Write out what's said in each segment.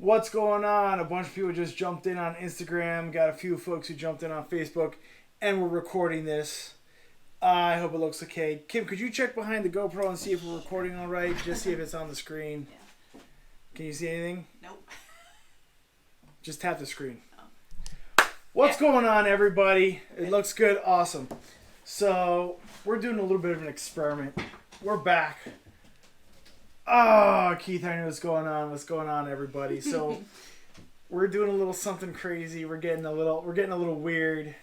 What's going on? A bunch of people just jumped in on Instagram. Got a few folks who jumped in on Facebook. And we're recording this. I hope it looks okay. Kim, could you check behind the GoPro and see if we're recording all right? Just see if it's on the screen. Yeah. Can you see anything? Nope. Just tap the screen. Oh. What's going on, everybody? It looks good. Awesome. So, we're doing a little bit of an experiment. We're back. Oh, Keith, I know what's going on. What's going on, everybody? So, we're doing a little something crazy. We're getting a little weird.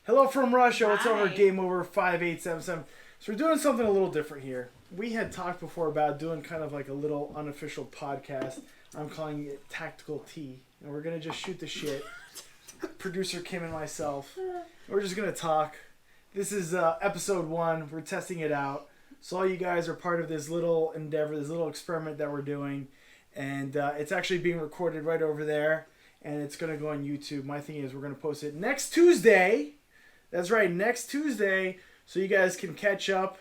Hello from Russia. What's over? Game over 5877. So we're doing something a little different here. We had talked before about doing kind of like a little unofficial podcast. I'm calling it Tactical Tea, and we're gonna just shoot the shit. Producer Kim and myself. We're just gonna talk. This is episode 1. We're testing it out. So all you guys are part of this little endeavor, this little experiment that we're doing. And it's actually being recorded right over there. And it's going to go on YouTube. My thing is we're going to post it next Tuesday. That's right, next Tuesday. So you guys can catch up,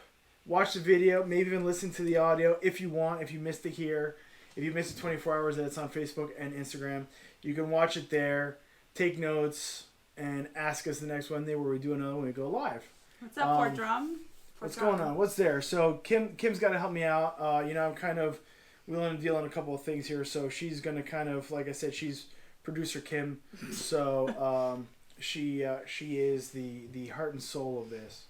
watch the video, maybe even listen to the audio if you want, if you missed it here. If you missed it 24 hours, that's on Facebook and Instagram. You can watch it there, take notes, and ask us the next Wednesday where we do another when we go live. What's up, Fort Drum? What's going on? What's there? So Kim's got to help me out. I'm kind of wheeling and dealing a couple of things here. So she's going to kind of, like I said, she's producer Kim. So she is the heart and soul of this.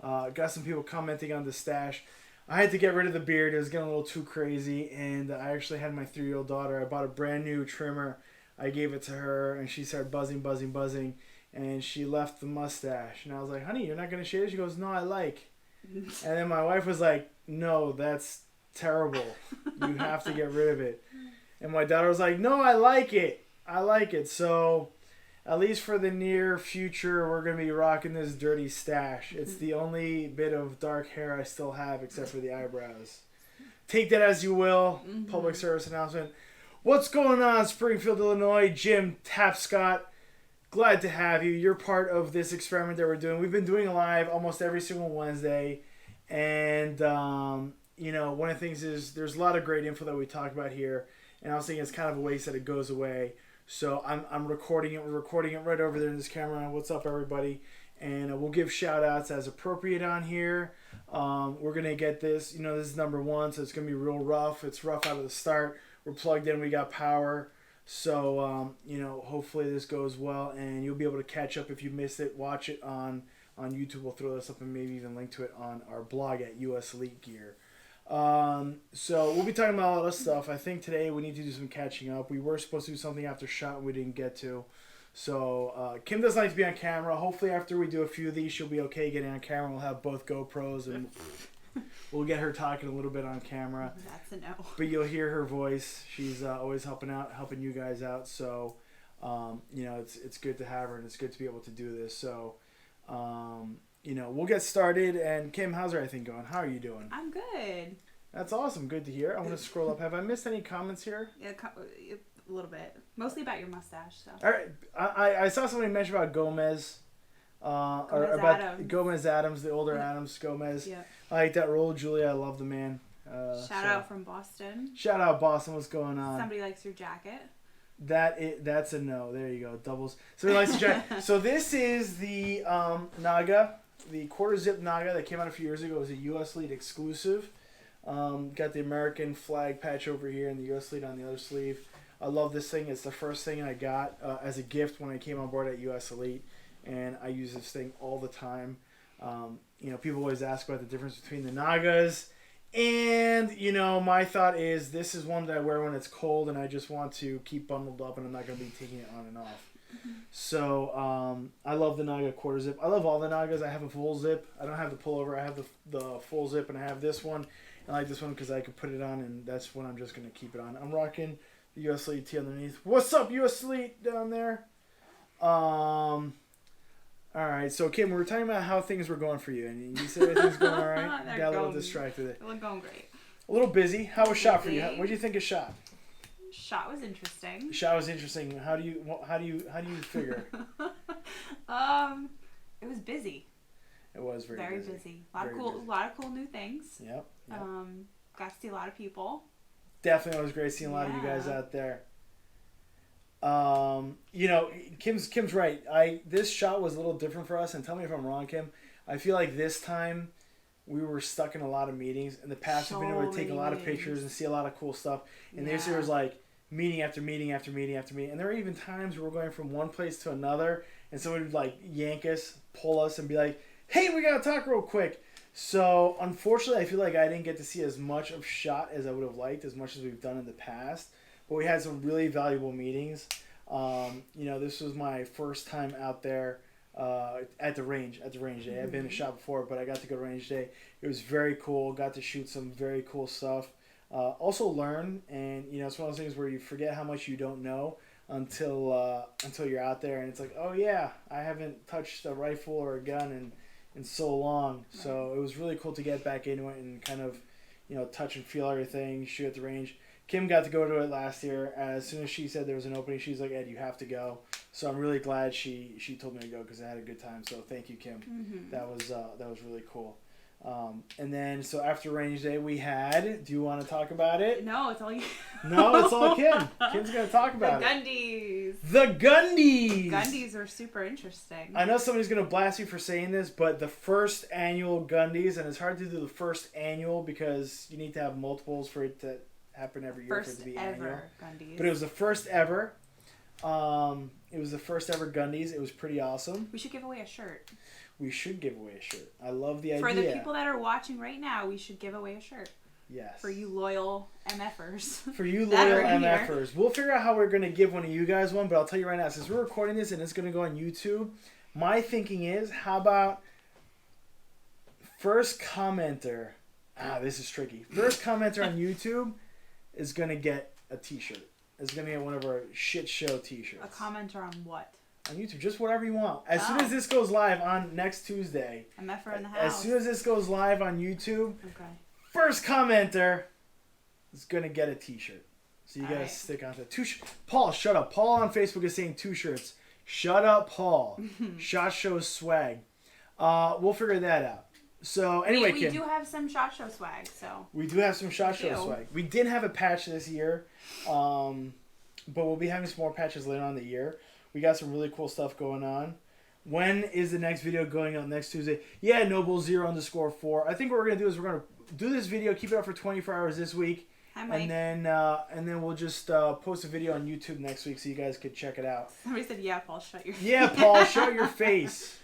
Got some people commenting on the stash. I had to get rid of the beard. It was getting a little too crazy. And I actually had my 3-year-old daughter. I bought a brand new trimmer. I gave it to her and she started buzzing. And she left the mustache. And I was like, honey, you're not going to shave it? She goes, no, I like. And then my wife was like, no, that's terrible. You have to get rid of it. And my daughter was like, no, I like it. I like it. So at least for the near future, we're going to be rocking this dirty stash. It's the only bit of dark hair I still have except for the eyebrows. Take that as you will. Public service announcement. What's going on, Springfield, Illinois? Jim Tapscott. Glad to have you. You're part of this experiment that we're doing. We've been doing live almost every single Wednesday. And, one of the things is there's a lot of great info that we talk about here. And I was thinking it's kind of a waste that it goes away. So I'm recording it. We're recording it right over there in this camera. What's up, everybody? And we'll give shout-outs as appropriate on here. We're going to get this. This is number 1, so it's going to be real rough. It's rough out of the start. We're plugged in. We got power. So, hopefully this goes well, and you'll be able to catch up if you missed it. Watch it on YouTube. We'll throw this up and maybe even link to it on our blog at US Elite Gear. So we'll be talking about a lot of stuff. I think today we need to do some catching up. We were supposed to do something after shot and we didn't get to. So Kim doesn't like to be on camera. Hopefully after we do a few of these, she'll be okay getting on camera. We'll have both GoPros and we'll get her talking a little bit on camera. That's a no. But you'll hear her voice. She's always helping you guys out. So, it's good to have her and it's good to be able to do this. So, we'll get started. And Kim, how's everything going? How are you doing? I'm good. That's awesome. Good to hear. I'm going to scroll up. Have I missed any comments here? Yeah, a little bit. Mostly about your mustache. So. All right. I saw somebody mention about Gomez. Gomez Adams, the older Adams Gomez. Yeah. I like that role, Julia. I love the man. Shout out from Boston. Shout out Boston. What's going on? Somebody likes your jacket. That's a no. There you go. Doubles. Somebody likes the jacket. So this is the Naga, the quarter zip Naga that came out a few years ago. It was a US Elite exclusive. Got the American flag patch over here and the US Elite on the other sleeve. I love this thing. It's the first thing I got as a gift when I came on board at US Elite, and I use this thing all the time. People always ask about the difference between the Nagas, and my thought is this is one that I wear when it's cold and I just want to keep bundled up and I'm not going to be taking it on and off. So I love the Naga quarter zip. I love all the Nagas. I have a full zip. I don't have the pullover. I have the full zip, and I have this one. I like this one because I can put it on, and that's when I'm just going to keep it on. I'm rocking the US Elite tee underneath. What's up, US Elite down there? All right, so Kim, we were talking about how things were going for you, and you said everything's going all right. Got a little distracted. They're going great. A little busy. How was shot for you? What do you think of shot? Shot was interesting. Shot was interesting. How do you figure? It was busy. It was very busy. A lot of cool new things. Yep. Got to see a lot of people. Definitely was great seeing a lot of you guys out there. You know, Kim's right. This shot was a little different for us, and tell me if I'm wrong, Kim. I feel like this time we were stuck in a lot of meetings. In the past, we've been able to take a lot of pictures and see a lot of cool stuff. And this year was like meeting after meeting after meeting after meeting. And there were even times where we're going from one place to another, and someone would like yank us, pull us, and be like, "Hey, we gotta talk real quick." So unfortunately, I feel like I didn't get to see as much of shot as I would have liked, as much as we've done in the past. But we had some really valuable meetings. You know, this was my first time out there at the range day. I've been to shop before, but I got to go to range day. It was very cool. Got to shoot some very cool stuff. Also learn, and you know, it's one of those things where you forget how much you don't know until you're out there, and it's like, oh yeah, I haven't touched a rifle or a gun in so long. So it was really cool to get back into it and kind of, you know, touch and feel everything, shoot at the range. Kim got to go to it last year. As soon as she said there was an opening, she's like, "Ed, you have to go." So I'm really glad she told me to go because I had a good time. So thank you, Kim. That was really cool. And then so after range day we had. Do you want to talk about it? No, it's all you. No, it's all Kim. Kim's gonna talk about the Gundies. The Gundies. Gundies are super interesting. I know somebody's gonna blast you for saying this, but the first annual Gundies, and it's hard to do the first annual because you need to have multiples for it to happen every year for it to be annual. Gundies. But it was the first ever. It was the first ever Gundies. It was pretty awesome. We should give away a shirt. We should give away a shirt. I love the idea. For the people that are watching right now, we should give away a shirt. Yes. For you loyal MFers. For you loyal MFers. We'll figure out how we're going to give one of you guys one, but I'll tell you right now, since we're recording this and it's going to go on YouTube, my thinking is, how about first commenter, this is tricky. First commenter on YouTube is going to get a t-shirt. Is going to get one of our shit show t-shirts. A commenter on what? On YouTube, just whatever you want. As soon as this goes live on next Tuesday. MFer in the house. As soon as this goes live on YouTube, first commenter is going to get a t-shirt. So you got to stick on to it. Paul, shut up. Paul on Facebook is saying 2 shirts. Shut up, Paul. Shot Show swag. We'll figure that out. So anyway, we do have some Shot Show swag. So we do have some Shot Show swag. We didn't have a patch this year, but we'll be having some more patches later on in the year. We got some really cool stuff going on. When is the next video going out? Next Tuesday? Yeah, Noble0_4. I think what we're gonna do is we're gonna do this video, keep it up for 24 hours this week, and then we'll just post a video on YouTube next week so you guys could check it out. Somebody said, "Yeah, Paul, shut your." Yeah, Paul, shut your face.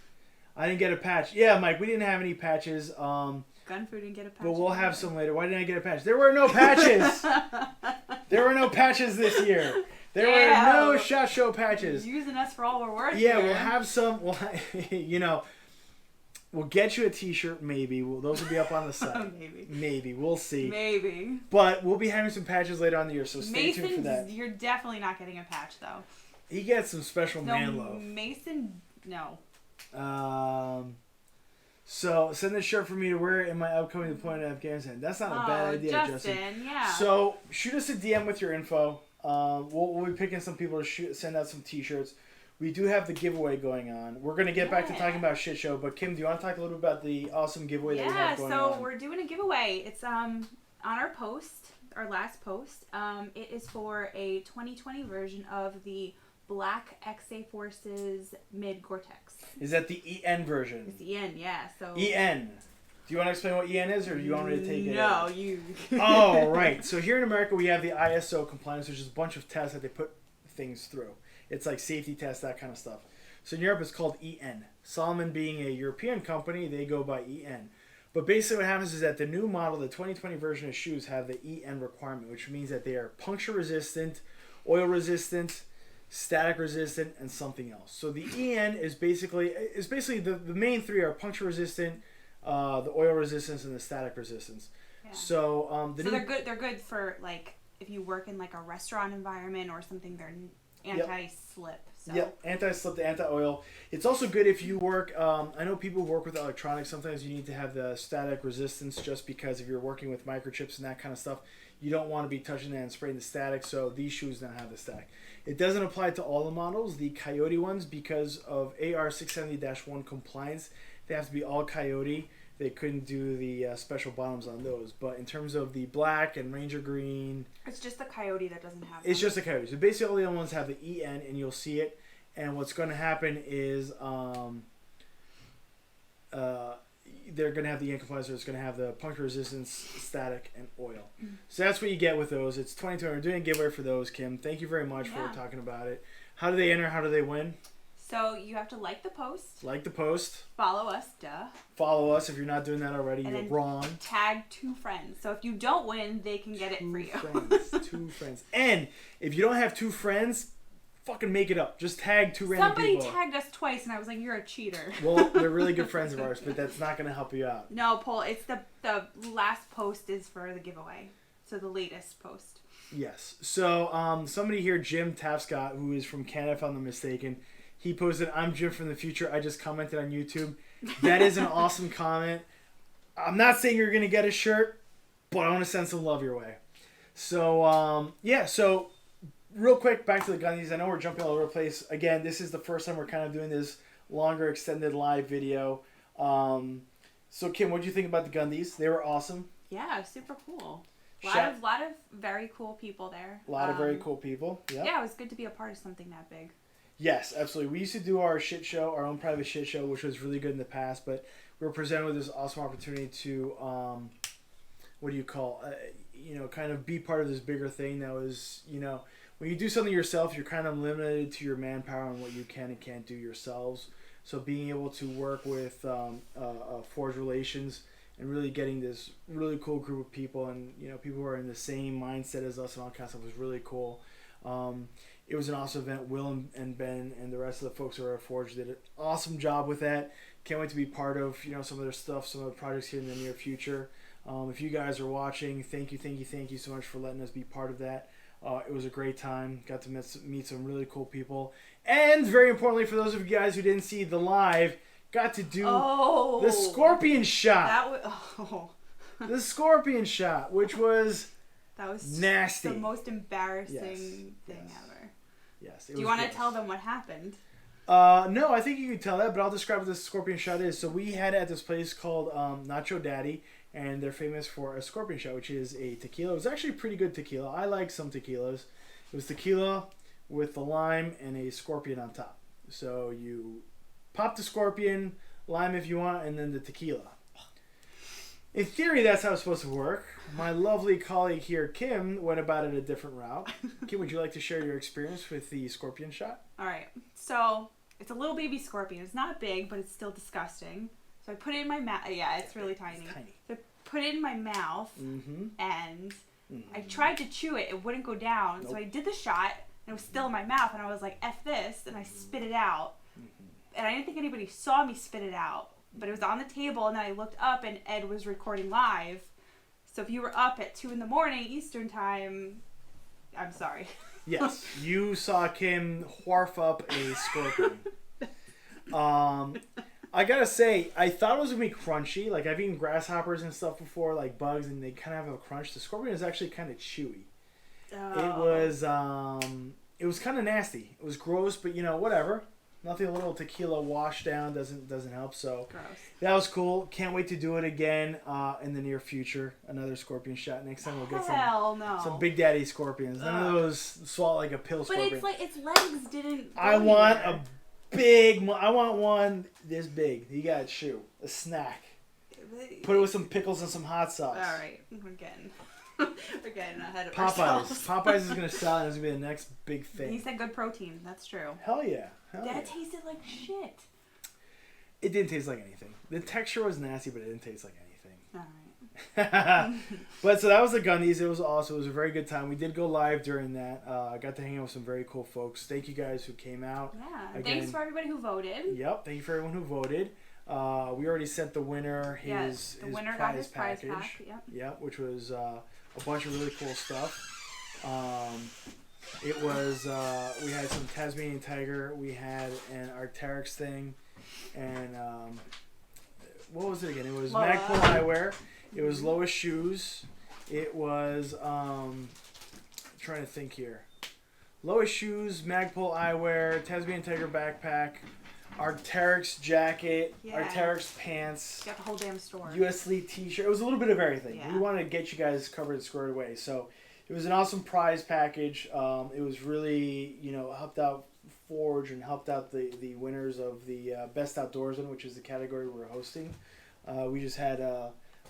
I didn't get a patch. Yeah, Mike, we didn't have any patches. Gunfu didn't get a patch. But we'll have some later. Why didn't I get a patch? There were no patches. There were no patches this year. There were no Shot Show patches. You're using us for all we're worth. Yeah, we'll have some. We'll, you know, we'll get you a t-shirt maybe. Those will be up on the site. Maybe. We'll see. Maybe. But we'll be having some patches later on in the year, so stay tuned for that. You're definitely not getting a patch, though. He gets some special man love. Mason, no. So send this shirt for me to wear in my upcoming deployment in Afghanistan. That's not a bad idea, Justin. Yeah. So shoot us a DM with your info. We'll be picking some people to send out some t-shirts. We do have the giveaway going on. We're going to get back to talking about shit show, but Kim, do you want to talk a little bit about the awesome giveaway that we have going on? Yeah, so we're doing a giveaway. It's on our post, our last post. It is for a 2020 version of the Black XA Forces Mid Gore-Tex. Is that the EN version? It's the EN, yeah. So EN. Do you want to explain what EN is, or do you want me to take it? No, you. Oh, right. So here in America, we have the ISO compliance, which is a bunch of tests that they put things through. It's like safety tests, that kind of stuff. So in Europe, it's called EN. Salomon being a European company, they go by EN. But basically what happens is that the new model, the 2020 version of shoes, have the EN requirement, which means that they are puncture resistant, oil resistant, static resistant, and something else. So the EN is basically the main three are puncture resistant, the oil resistance, and the static resistance. Yeah. So they're good for like if you work in like a restaurant environment or something. They're anti-slip. So. Yep, anti-slip, anti-oil. It's also good if you work. I know people who work with electronics. Sometimes you need to have the static resistance just because if you're working with microchips and that kind of stuff, you don't want to be touching that and spraying the static. So these shoes don't have the static. It doesn't apply to all the models. The Coyote ones, because of AR 670-1 compliance, they have to be all Coyote. they couldn't do the special bottoms on those. But in terms of the black and Ranger Green... It's just the Coyote that doesn't have It's just the Coyote. So basically all the other ones have the EN, and you'll see it. And what's going to happen is they're going to have the EN compliance. It's going to have the puncture resistance, static, and oil. So that's what you get with those. It's 22. We're doing a giveaway for those, Kim. Thank you very much for talking about it. How do they enter? How do they win? So you have to like the post. Like the post. Follow us, duh. Follow us if you're not doing that already. And you're wrong. Tag 2 friends. So if you don't win, they can get it for you. 2 friends. And if you don't have 2 friends, fucking make it up. Just tag 2 random people. Somebody tagged us twice, and I was like, "You're a cheater." Well, they're really good friends of ours, but that's not going to help you out. No, Paul. It's the last post is for the giveaway. So the latest post. Yes. So somebody here, Jim Tapscott, who is from Canada, if I'm not mistaken. He posted, "I'm Jim from the future. I just commented on YouTube." That is an awesome comment. I'm not saying you're going to get a shirt, but I want to send some love your way. So, so real quick, back to the Gundies. I know we're jumping all over the place. Again, this is the first time we're kind of doing this longer, extended live video. So, Kim, what did you think about the Gundies? They were awesome. Yeah, super cool. A lot of very cool people there. A lot of very cool people. Yeah, it was good to be a part of something that big. Yes, absolutely. We used to do our shit show, our own private shit show, which was really good in the past, but we were presented with this awesome opportunity to, kind of be part of this bigger thing that was, when you do something yourself, you're kind of limited to your manpower and what you can and can't do yourselves. So being able to work with Forge Relations and really getting this really cool group of people and, people who are in the same mindset as us and all kinds of stuff was really cool. It was an awesome event. Will and Ben and the rest of the folks who are at Forge did an awesome job with that. Can't wait to be part of some of their stuff, some of the projects here in the near future. If you guys are watching, thank you so much for letting us be part of that. It was a great time. Got to meet some really cool people. And very importantly, for those of you guys who didn't see the live, got to do the scorpion shot. The scorpion shot, which was nasty. The most embarrassing thing ever. Yes. Do you want to tell them what happened? No, I think you can tell that, but I'll describe what the scorpion shot is. So we had it at this place called Nacho Daddy, and they're famous for a scorpion shot, which is a tequila. It was actually pretty good tequila. I like some tequilas. It was tequila with the lime and a scorpion on top. So you pop the scorpion, lime if you want, and then the tequila. In theory, that's how it's supposed to work. My lovely colleague here, Kim, went about it a different route. Kim, would you like to share your experience with the scorpion shot? All right. So it's a little baby scorpion. It's not big, but it's still disgusting. So I put it in my mouth. Yeah, it's really tiny. It's tiny. So I put it in my mouth, and I tried to chew it. It wouldn't go down. Nope. So I did the shot, and it was still in my mouth, and I was like, F this, and I spit it out. And I didn't think anybody saw me spit it out. But it was on the table, and then I looked up, and Ed was recording live. So if you were up at 2 a.m. Eastern time, I'm sorry. Yes, you saw Kim wharf up a scorpion. I gotta say, I thought it was gonna be crunchy. Like, I've eaten grasshoppers and stuff before, like bugs, and they kind of have a crunch. The scorpion is actually kind of chewy. Oh. It was kind of nasty. It was gross, but whatever. Nothing a little tequila washed down doesn't help. So gross. That was cool. Can't wait to do it again in the near future. Another scorpion shot. Next time we'll get some Big Daddy scorpions. None of those swallow like a pill scorpion. But it's like its legs didn't. I want one this big. You gotta chew a snack. Put it with some pickles and some hot sauce. All right, we're getting ahead of ourselves. Popeyes is gonna sell, and it's gonna be the next big thing. He said good protein. That's true. Hell yeah. That tasted like shit. It didn't taste like anything. The texture was nasty, but it didn't taste like anything. All right. But so that was the Gundies. It was awesome. It was a very good time. We did go live during that. I got to hang out with some very cool folks. Thank you guys who came out. Yeah. Again, thanks for everybody who voted. Yep. Thank you for everyone who voted. We already sent the winner his prize package. Yep. Which was a bunch of really cool stuff. It was, we had some Tasmanian tiger, we had an Arc'teryx thing, and, what was it again? It was LOWA. Magpul eyewear, it was LOWA shoes, it was, trying to think here, LOWA shoes, Magpul eyewear, Tasmanian tiger backpack, Arc'teryx jacket, Yeah. Arc'teryx pants, Got the whole damn store. US Elite t-shirt. It was a little bit of everything. Yeah. We wanted to get you guys covered and squared away. So it was an awesome prize package. It was really, helped out Forge and helped out the winners of the Best Outdoorsman, which is the category we're hosting. We just had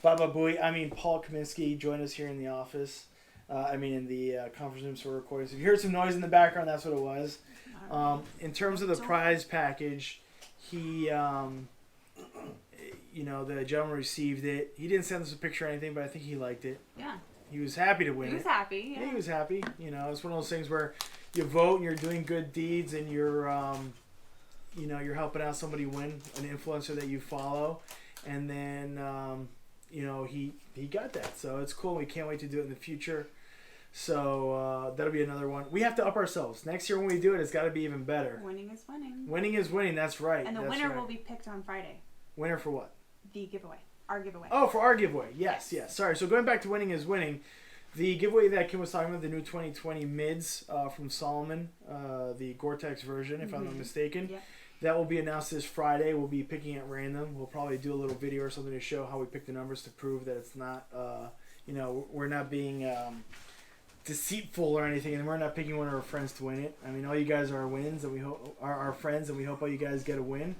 Paul Kaminsky join us here in the office. In the conference room, so we're recording. So if you heard some noise in the background, that's what it was. In terms of the prize package, he, the gentleman received it. He didn't send us a picture or anything, but I think he liked it. Yeah. He was happy to win it. He was happy. Yeah, he was happy. It's one of those things where you vote and you're doing good deeds and you're, you're helping out somebody win, an influencer that you follow. And then, he got that. So it's cool. We can't wait to do it in the future. So that'll be another one. We have to up ourselves. Next year when we do it, it's got to be even better. Winning is winning. Winning is winning. That's right. And the winner will be picked on Friday. Winner for what? The giveaway. Our giveaway. Oh, for our giveaway. Yes. Sorry. So going back to winning is winning. The giveaway that Kim was talking about, the new 2020 mids from Salomon, the Gore-Tex version, if I'm not mistaken. Yeah. That will be announced this Friday. We'll be picking at random. We'll probably do a little video or something to show how we pick the numbers to prove that it's not, we're not being deceitful or anything, and we're not picking one of our friends to win it. I mean, all you guys are our wins, and we hope are our friends, and we hope all you guys get a win.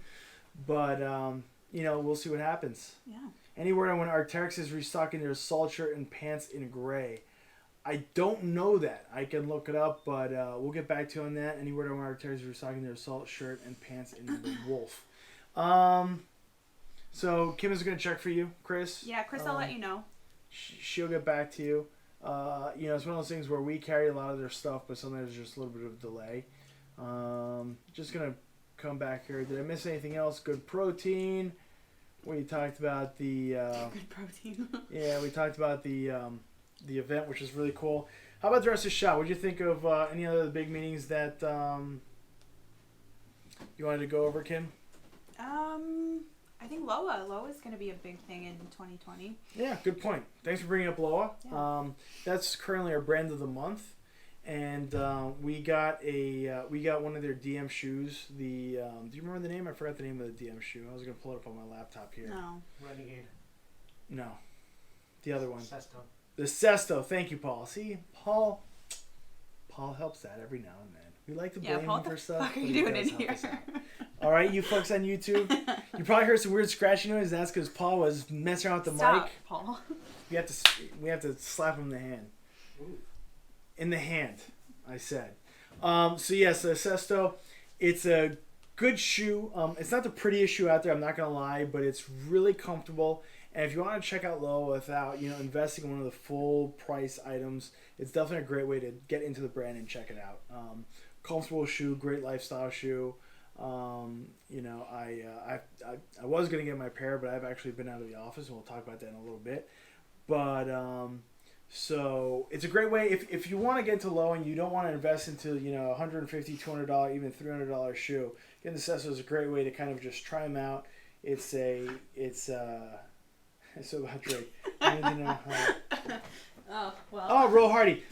But we'll see what happens. Yeah. Any word on when Arc'teryx is restocking their assault shirt and pants in gray? I don't know that. I can look it up, but we'll get back to you on that. Any word on when Arc'teryx is restocking their assault shirt and pants in the wolf? So Kim is going to check for you, Chris. Yeah, Chris, I'll let you know. She'll get back to you. It's one of those things where we carry a lot of their stuff, but sometimes there's just a little bit of delay. Just going to come back here. Did I miss anything else? Good protein. We talked about the... Good protein. Yeah, we talked about the event, which is really cool. How about the rest of the shot? What did you think of any other big meetings that you wanted to go over, Kim? I think LOWA. LOWA is going to be a big thing in 2020. Yeah, good point. Thanks for bringing up LOWA. Yeah. That's currently our brand of the month, and we got one of their DM shoes. Do you remember the name? I forgot the name of the DM shoe. I was going to pull it up on my laptop here. No. Renegade. No. The other one. Sesto. The Sesto. Thank you, Paul. See, Paul helps out every now and then. We like to blame him for stuff. What are you doing in here? All right, you folks on YouTube, you probably heard some weird scratching noise. That's because Paul was messing around with the mic. Paul. We have to slap him in the hand. Ooh. In the hand, I said. So yes, the Sesto, it's a good shoe. It's not the prettiest shoe out there, I'm not gonna lie, but it's really comfortable. And if you want to check out LOWA without investing in one of the full price items, it's definitely a great way to get into the brand and check it out. Comfortable shoe, great lifestyle shoe. I was gonna get my pair, but I've actually been out of the office, and we'll talk about that in a little bit. But so it's a great way if you want to get into LOWA and you don't want to invest into $150, $200, even $300 shoe. Getting the Sesto is a great way to kind of just try them out. It's so about Drake. Oh well. Oh, Roll Hardy.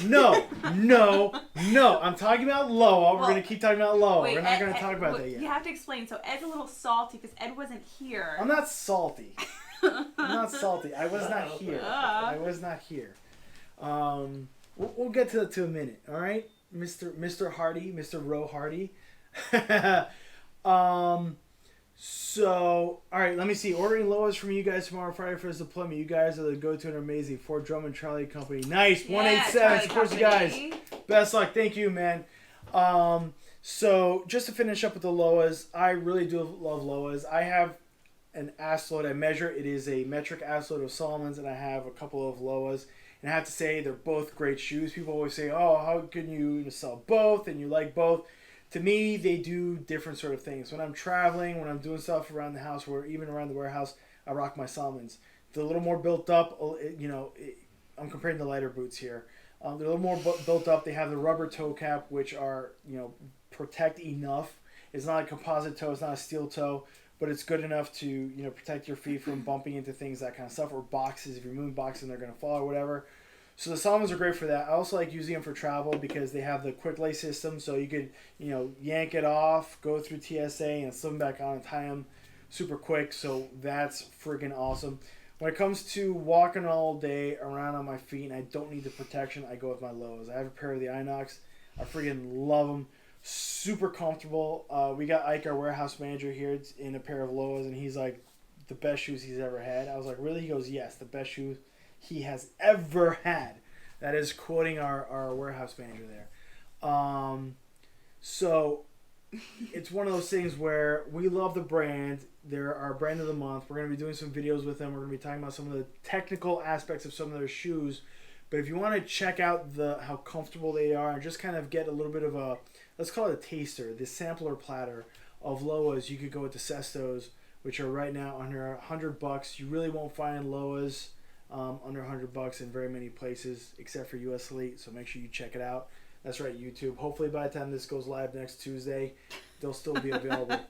No. I'm talking about LOWA. We're going to keep talking about LOWA. We're not going to talk about that yet. You have to explain. So Ed's a little salty because Ed wasn't here. I'm not salty. I was not here. We'll get to a minute. All right, Mr. Hardy, Mr. Roe Hardy. So, all right, let me see. Ordering LOWAs from you guys tomorrow, Friday for his deployment. You guys are the go-to and amazing. Ford Drum and Charlie Company. Nice. Yeah, 187. Support you guys. Best luck. Thank you, man. So, just to finish up with the LOWAs, I really do love LOWAs. I have an ass load. I measure. It is a metric ass load of Salomon's, and I have a couple of LOWAs. And I have to say, they're both great shoes. People always say, oh, how can you sell both and you like both? To me, they do different sort of things. When I'm traveling, when I'm doing stuff around the house, or even around the warehouse, I rock my Salomons. They're a little more built up. I'm comparing the lighter boots here. They're a little more built up. They have the rubber toe cap, which are, protect enough. It's not a composite toe. It's not a steel toe, but it's good enough to, protect your feet from bumping into things, that kind of stuff, or boxes. If you're moving boxes and they're going to fall or whatever. So the Salomons are great for that. I also like using them for travel because they have the quick lace system, so you could, yank it off, go through TSA, and slip them back on and tie them super quick. So that's freaking awesome. When it comes to walking all day around on my feet and I don't need the protection, I go with my LOWAs. I have a pair of the Inox. I freaking love them. Super comfortable. We got Ike, our warehouse manager, here in a pair of LOWAs, and he's like, the best shoes he's ever had. I was like, really? He goes, yes, the best shoes he has ever had. That is quoting our warehouse manager there. So it's one of those things where we love the brand. They're our brand of the month. We're going to be doing some videos with them. We're going to be talking about some of the technical aspects of some of their shoes. But if you want to check out how comfortable they are and just kind of get a little bit of a, let's call it a taster, this sampler platter of LOWAs, you could go with the Sestos, which are right now under $100. You really won't find LOWAs under $100 in very many places except for US Elite, so make sure you check it out. That's right, YouTube. Hopefully by the time this goes live next Tuesday, they'll still be available.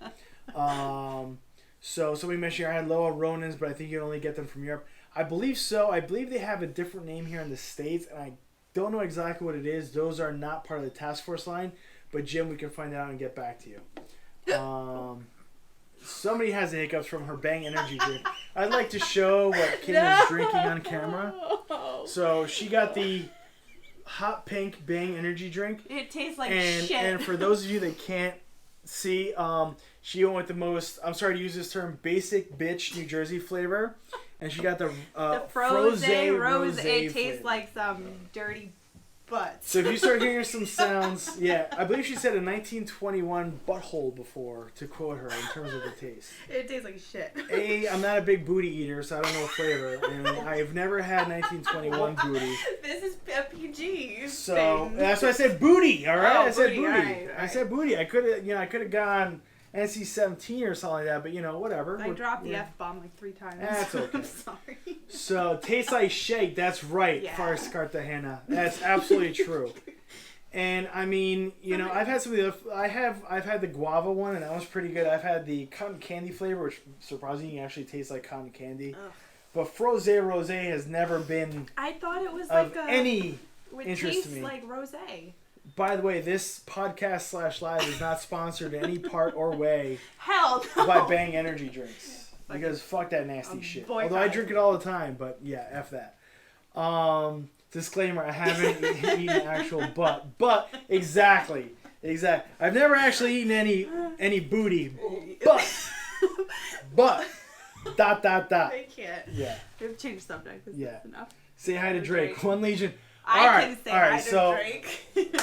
So somebody mentioned I had LOWA Ronins, but I think you can only get them from Europe. I believe so. I believe they have a different name here in the States, and I don't know exactly what it is. Those are not part of the task force line, but Jim, we can find out and get back to you. Somebody has the hiccups from her Bang energy drink. I'd like to show what Kim is drinking on camera. So she got the hot pink Bang energy drink. It tastes like shit. And for those of you that can't see, she went with the most, I'm sorry to use this term, basic bitch New Jersey flavor. And she got the Froze Rose. It tastes like some dirty butts. So if you start hearing some sounds, yeah, I believe she said a 1921 butthole before, to quote her, in terms of the taste. It tastes like shit. I'm not a big booty eater, so I don't know flavor, and I've never had 1921 booty. This is a PG. So that's why I said booty. All right, I said booty. Right. I said booty. I could have gone NC-17 or something like that, but whatever. I dropped the F-bomb like 3 times. That's okay. I'm sorry. So tastes like shake. That's right, Faris Cartagena. That's absolutely true. And I mean, I've had some of the other, I've had the guava one, and that was pretty good. I've had the cotton candy flavor, which surprisingly actually tastes like cotton candy. Ugh. But Froze Rose has never been. I thought it was of like any it interest to me. Like rosé. By the way, this podcast / live is not sponsored in any part or way Hell no. by Bang energy drinks. Because fuck that nasty shit. Although I drink it all the time, but yeah, F that. Disclaimer, I haven't eaten actual butt. But exactly. I've never actually eaten any booty. But I can't. Yeah. We've changed subject. That's enough. Say hi to Drake. One Legion. I can say hi to Drake.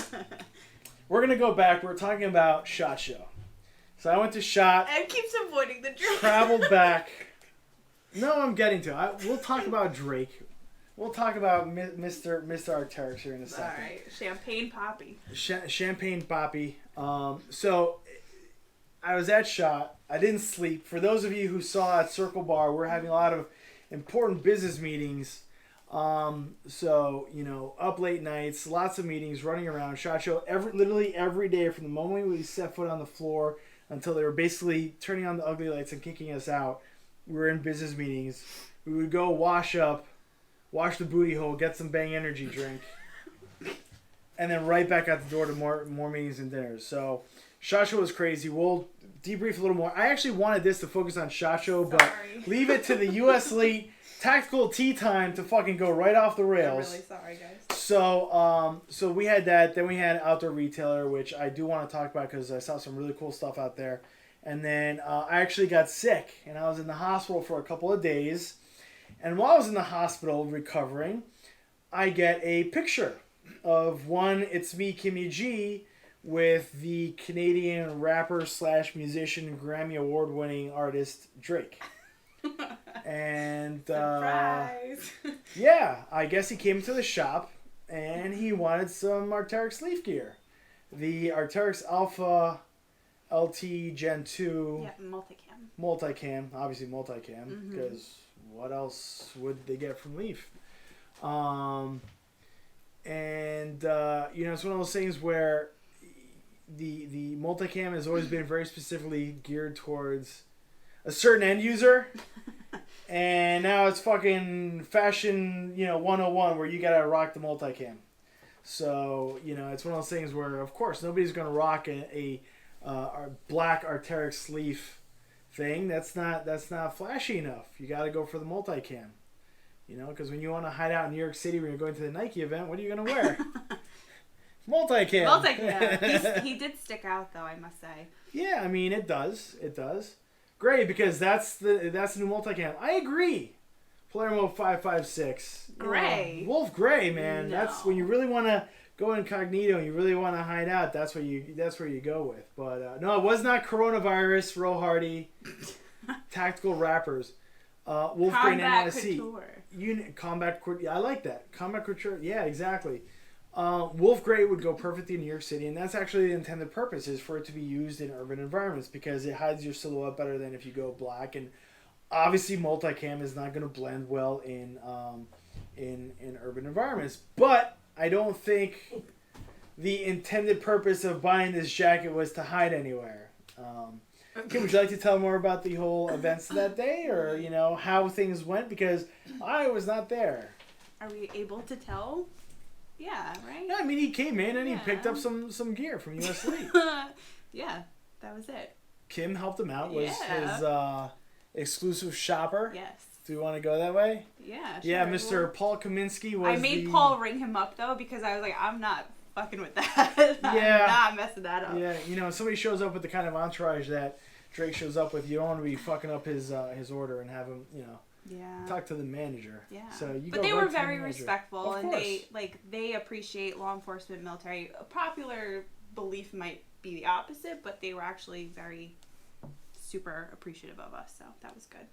We're going to go back. We're talking about SHOT Show. So I went to SHOT. Ed keeps avoiding the Drake. Traveled back. No, I'm getting to it. We'll talk about Drake. We'll talk about Mr. Arc'teryx here in a second. All right. Champagne Poppy. Champagne Poppy. So I was at SHOT. I didn't sleep. For those of you who saw at Circle Bar, we're having a lot of important business meetings. So, up late nights, lots of meetings, running around, SHOT Show, literally every day from the moment we set foot on the floor until they were basically turning on the ugly lights and kicking us out. We were in business meetings. We would go wash the booty hole, get some Bang energy drink, and then right back out the door to more meetings and dinners. So, SHOT Show was crazy. We'll debrief a little more. I actually wanted this to focus on SHOT Show, but leave it to the US Elite Tactical Tea Time to fucking go right off the rails. I'm really sorry, guys. So we had that. Then we had Outdoor Retailer, which I do want to talk about because I saw some really cool stuff out there. And then I actually got sick, and I was in the hospital for a couple of days. And while I was in the hospital recovering, I get a picture of It's Me, Kimmy G, with the Canadian rapper / musician, Grammy Award-winning artist Drake. And surprise. I guess he came to the shop and he wanted some Arc'teryx leaf gear. The Arc'teryx Alpha LT Gen 2 multicam, obviously multicam, because what else would they get from Leaf? It's one of those things where the multicam has always been very specifically geared towards a certain end user. And now it's fucking fashion, 101 where you gotta rock the multicam. So, it's one of those things where, of course, nobody's gonna rock a black Arc'teryx sleeve thing. That's not flashy enough. You gotta go for the multicam. Because when you want to hide out in New York City when you're going to the Nike event, what are you gonna wear? Multicam. Multicam. He did stick out, though, I must say. Yeah, I mean, it does. It does. Great, because that's the new multicam. I agree. Palermo 556. Gray. Wolf Gray, man. No. That's when you really want to go incognito and you really want to hide out. That's where you go with. But no, it was not coronavirus. Ro Hardy, tactical rappers. Wolf Gray NYC. Combat couture. Yeah, I like that. Combat couture. Yeah, exactly. Wolf Gray would go perfectly in New York City, and that's actually the intended purpose, is for it to be used in urban environments because it hides your silhouette better than if you go black. And obviously, multicam is not going to blend well in urban environments. But I don't think the intended purpose of buying this jacket was to hide anywhere. Kim, would you like to tell more about the whole events of that day, or how things went? Because I was not there. Are we able to tell? Yeah, right? Yeah, I mean, he came in and he picked up some gear from US Elite. Yeah, that was it. Kim helped him out, was his exclusive shopper. Yes. Do you want to go that way? Yeah, sure. Yeah, Mr. Paul Kaminsky was I made Paul ring him up, though, because I was like, I'm not fucking with that. Yeah. I'm not messing that up. Yeah, somebody shows up with the kind of entourage that Drake shows up with, you don't want to be fucking up his order and have him, talk to the manager. Yeah. So but they were very respectful, and they appreciate law enforcement, military. A popular belief might be the opposite, but they were actually very super appreciative of us, so that was good.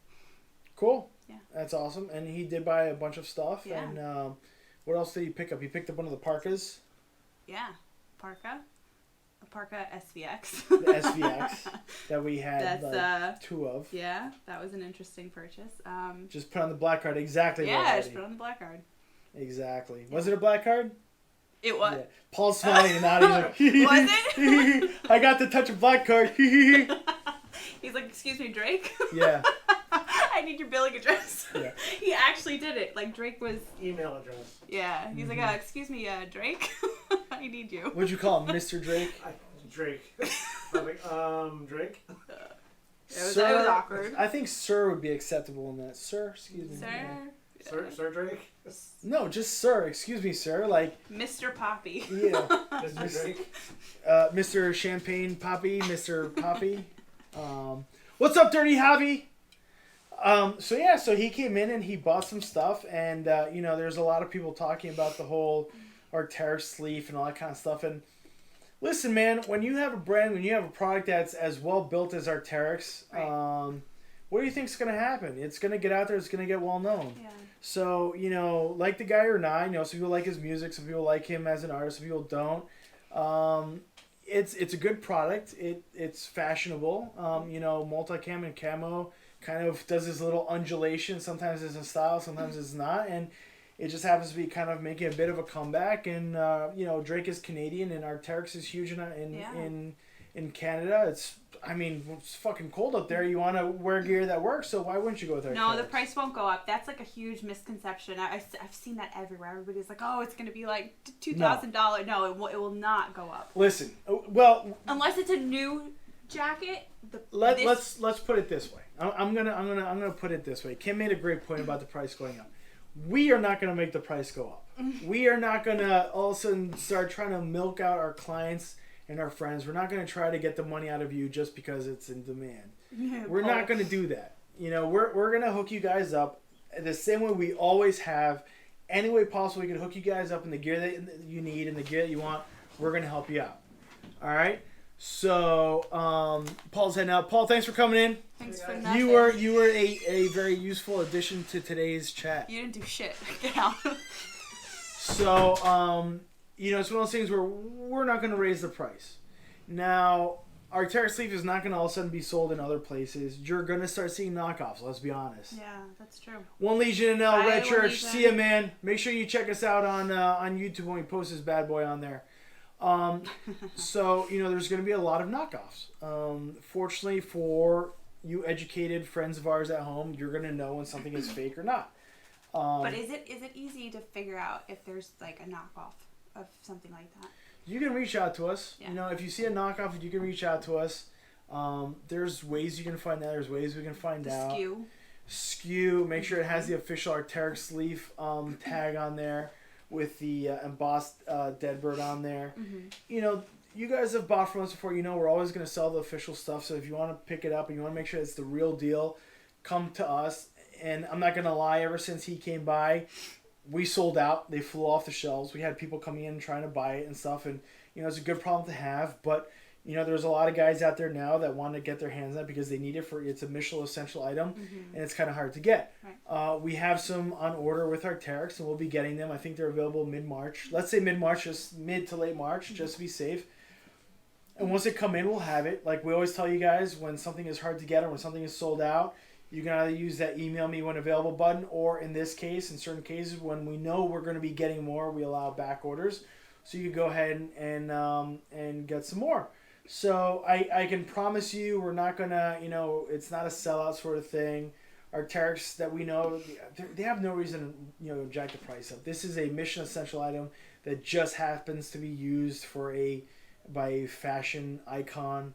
Cool. Yeah. That's awesome. And he did buy a bunch of stuff. Yeah. And what else did he pick up? He picked up one of the parkas. Yeah. Parka SVX. The SVX that we had two of. Yeah, that was an interesting purchase. Just put on the black card. Exactly. Yeah, just put on the black card. Exactly. Yeah. Was it a black card? It was. Yeah. Paul's smiling and nodding. Like, was it? I got the touch of black card. He's like, excuse me, Drake? Yeah. I need your billing address. Yeah. He actually did it. Like, Drake was... Email address. Yeah. He's like, excuse me, Drake? I need you. What'd you call him? Mr. Drake? Drake. I'm like, Drake? It was awkward. I think sir would be acceptable in that. Sir, excuse me. Sir? Yeah. Sir Drake? No, just sir. Excuse me, sir. Like... Mr. Poppy. Yeah. Mr. Drake? Mr. Champagne Poppy. Mr. Poppy. What's up, Dirty Javi? So he came in and he bought some stuff, and there's a lot of people talking about the whole Arc'teryx sleeve and all that kind of stuff. And listen, man, when you have a brand, when you have a product that's as well built as Arc'teryx, right. What do you think's going to happen? It's going to get out there. It's going to get well known. Yeah. So like the guy or not, some people like his music, some people like him as an artist, some people don't. It's a good product. It's fashionable. Multicam and camo kind of does this little undulation. Sometimes it's in style, sometimes it's not, and it just happens to be kind of making a bit of a comeback. And Drake is Canadian, and Arc'teryx is huge in Canada. It's fucking cold up there. You want to wear gear that works, so why wouldn't you go with Arc'teryx? No, the price won't go up. That's like a huge misconception. I've seen that everywhere. Everybody's like, oh, it's going to be like $2,000. No, it will not go up. Listen, well, unless it's a new jacket. Let's put it this way. I'm gonna put it this way. Kim made a great point about the price going up. We are not gonna make the price go up. We are not gonna all of a sudden start trying to milk out our clients and our friends. We're not gonna try to get the money out of you just because it's in demand. Yeah, we're not gonna do that. We're gonna hook you guys up the same way we always have. Any way possible, we can hook you guys up in the gear that you need and the gear that you want. We're gonna help you out. All right. So, Paul's heading out. Paul, thanks for coming in. Thanks for nothing. You were a very useful addition to today's chat. You didn't do shit. Get out. So, it's one of those things where we're not going to raise the price. Now, our Arc'teryx sleeve is not going to all of a sudden be sold in other places. You're going to start seeing knockoffs, let's be honest. Yeah, that's true. One Legion and L, Red Church. Legion. See ya, man. Make sure you check us out on YouTube when we post this bad boy on there. So, there's going to be a lot of knockoffs. Fortunately for you educated friends of ours at home, you're gonna know when something is fake or not. But is it easy to figure out if there's like a knockoff of something like that? You can reach out to us. Yeah. You know, if you see a knockoff, you can reach out to us. There's ways you can find that. There's ways we can find out. SKU. Make sure it has the official Arc'teryx leaf tag on there with the embossed dead bird on there. Mm-hmm. You know, you guys have bought from us before. You know, we're always going to sell the official stuff. So if you want to pick it up and you want to make sure it's the real deal, come to us. And I'm not going to lie, ever since he came by, we sold out. They flew off the shelves. We had people coming in trying to buy it and stuff. And, you know, it's a good problem to have. But, you know, there's a lot of guys out there now that want to get their hands on it because they need it for, it's a Michelin essential item. Mm-hmm. And it's kind of hard to get. Right. We have some on order with Arc'teryx, and we'll be getting them. I think they're available mid-March. Let's say mid-March, just mid to late March, Mm-hmm. just to be safe. And once it come in, we'll have it. Like we always tell you guys, when something is hard to get or when something is sold out, you can either use that email me when available button, or in this case, in certain cases, when we know we're going to be getting more, we allow back orders. So you can go ahead and get some more. So I can promise you we're not going to, you know, it's not a sellout sort of thing. Arc'teryx that we know, they have no reason to, you know, jack the price up. This is a mission essential item that just happens to be used by fashion icons.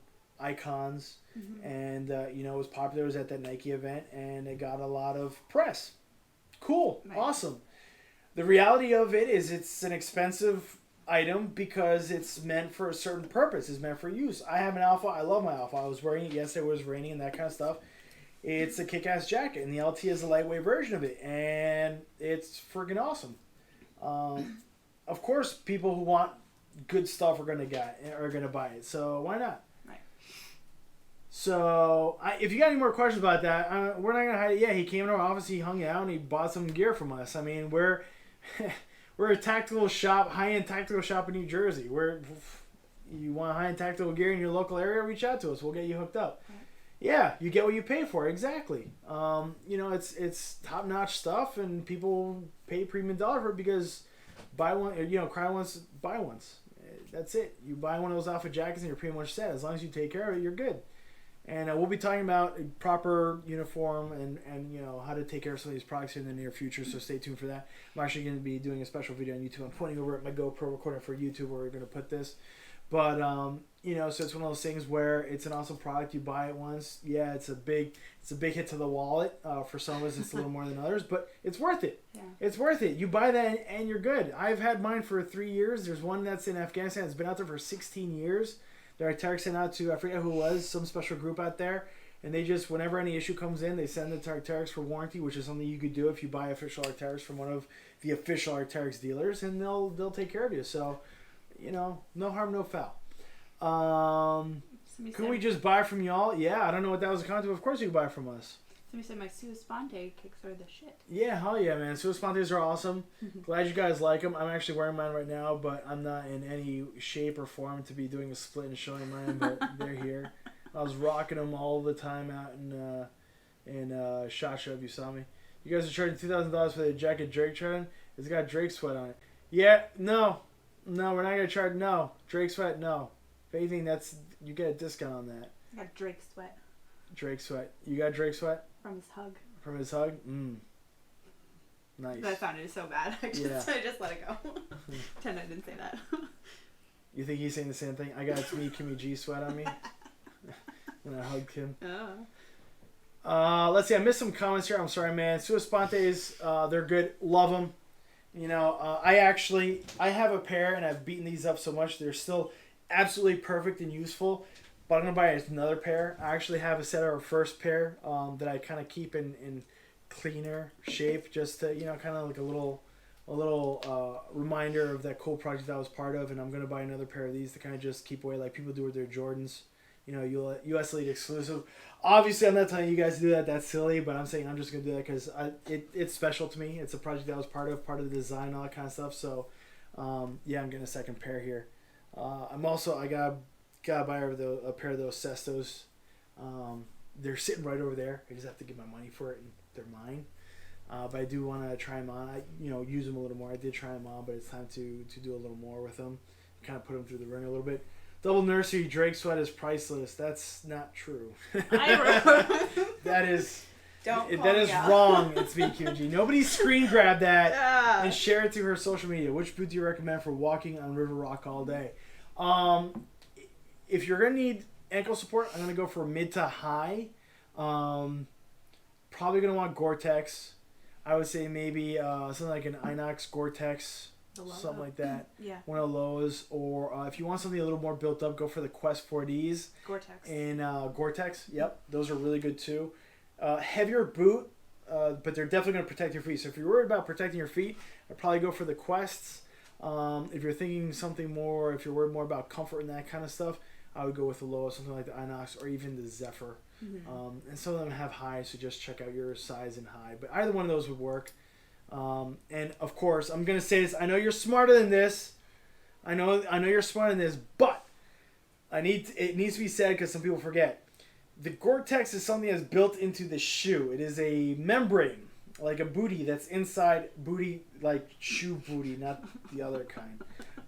Mm-hmm. And, you know, it was popular. It was at that Nike event, and it got a lot of press. Cool. Right. Awesome. The reality of it is it's an expensive item because it's meant for a certain purpose. It's meant for use. I have an Alpha. I love my Alpha. I was wearing it yesterday. It was raining and that kind of stuff. It's a kick-ass jacket, and the LT is a lightweight version of it, and it's freaking awesome. Of course, people who want good stuff are gonna buy it. So why not? So, if you got any more questions about that, we're not going to hide it. Yeah, he came in our office, he hung out, and he bought some gear from us. I mean, we're a tactical shop, high-end tactical shop in New Jersey. You want high-end tactical gear in your local area, reach out to us. We'll get you hooked up. Right. Yeah, you get what you pay for. Exactly. You know, it's top-notch stuff, and people pay premium dollar for it because buy one, you know, cry once, buy once. That's it. You buy one of those Alpha jackets, and you're pretty much set. As long as you take care of it, you're good. And we'll be talking about a proper uniform and you know how to take care of some of these products in the near future. So stay tuned for that. I'm actually going to be doing a special video on YouTube. I'm pointing over at my GoPro recorder for YouTube where we're going to put this. But you know, so it's one of those things where it's an awesome product. You buy it once, yeah, it's a big hit to the wallet. For some of us, it's a little more than others, but it's worth it. Yeah. It's worth it. You buy that and you're good. I've had mine for 3 years. There's one that's in Afghanistan. It's been out there for 16 years. The Arc'teryx sent out to, I forget who it was, some special group out there, and they just, whenever any issue comes in, they send it to Arc'teryx for warranty, which is something you could do if you buy official Arc'teryx from one of the official Arc'teryx dealers, and they'll take care of you. So, you know, no harm, no foul. Could we just buy from y'all? Yeah, I don't know what that was a comment. Of course you can buy from us. Somebody said my Sponte kicks are the shit. Yeah, hell yeah, man. Spontes are awesome. Glad you guys like them. I'm actually wearing mine right now, but I'm not in any shape or form to be doing a split and showing mine, but they're here. I was rocking them all the time out in SHOT Show if you saw me. You guys are charging $2,000 for the jacket Drake trading? It's got Drake sweat on it. Yeah, no, we're not going to charge, no. Drake sweat, no. If anything, you get a discount on that. I got Drake sweat. Drake sweat. You got Drake sweat? From his hug. From his hug? Nice. That sounded so bad. I just let it go. Pretend I didn't say that. You think he's saying the same thing? I got Ed and Kimmy G sweat on me when I hugged him. Oh. Let's see. I missed some comments here. I'm sorry, man. Spontes, they're good. Love them. You know, I have a pair, and I've beaten these up so much. They're still absolutely perfect and useful. But I'm going to buy another pair. I actually have a set of our first pair that I kind of keep in cleaner shape, just to, you know, kind of like a little reminder of that cool project I was part of. And I'm going to buy another pair of these to kind of just keep away like people do with their Jordans. You know, US Elite exclusive. Obviously, I'm not telling you guys to do that. That's silly. But I'm saying I'm just going to do that because it's special to me. It's a project that I was part of the design, all that kind of stuff. So, yeah, I'm getting a second pair here. I gotta buy a pair of those Cestos. They're sitting right over there. I just have to give my money for it, and they're mine. But I do want to try them on. Use them a little more. I did try them on, but it's time to do a little more with them. Kind of put them through the ringer a little bit. Double nursery Drake sweat is priceless. That's not true. That is wrong. It's BQG. Nobody screen grab that and share it to her social media. Which boot do you recommend for walking on River Rock all day? If you're gonna need ankle support, I'm gonna go for mid to high. Probably gonna want Gore-Tex. I would say maybe something like an Inox Gore-Tex. Something like that. Yeah. One of the LOWAs. Or if you want something a little more built up, go for the Quest 4Ds. Gore-Tex. And Gore-Tex. Yep. Those are really good too. Heavier boot, but they're definitely going to protect your feet. So if you're worried about protecting your feet, I'd probably go for the Quests. If you're thinking something more, if you're worried more about comfort and that kind of stuff, I would go with the LOWA, something like the Inox or even the Zephyr. Mm-hmm. And some of them have highs, so just check out your size and high. But either one of those would work. And of course, I'm gonna say this. I know you're smarter than this. I know you're smarter than this, but it needs to be said because some people forget. The Gore-Tex is something that's built into the shoe. It is a membrane, like a booty that's inside booty, like shoe booty, not the other kind.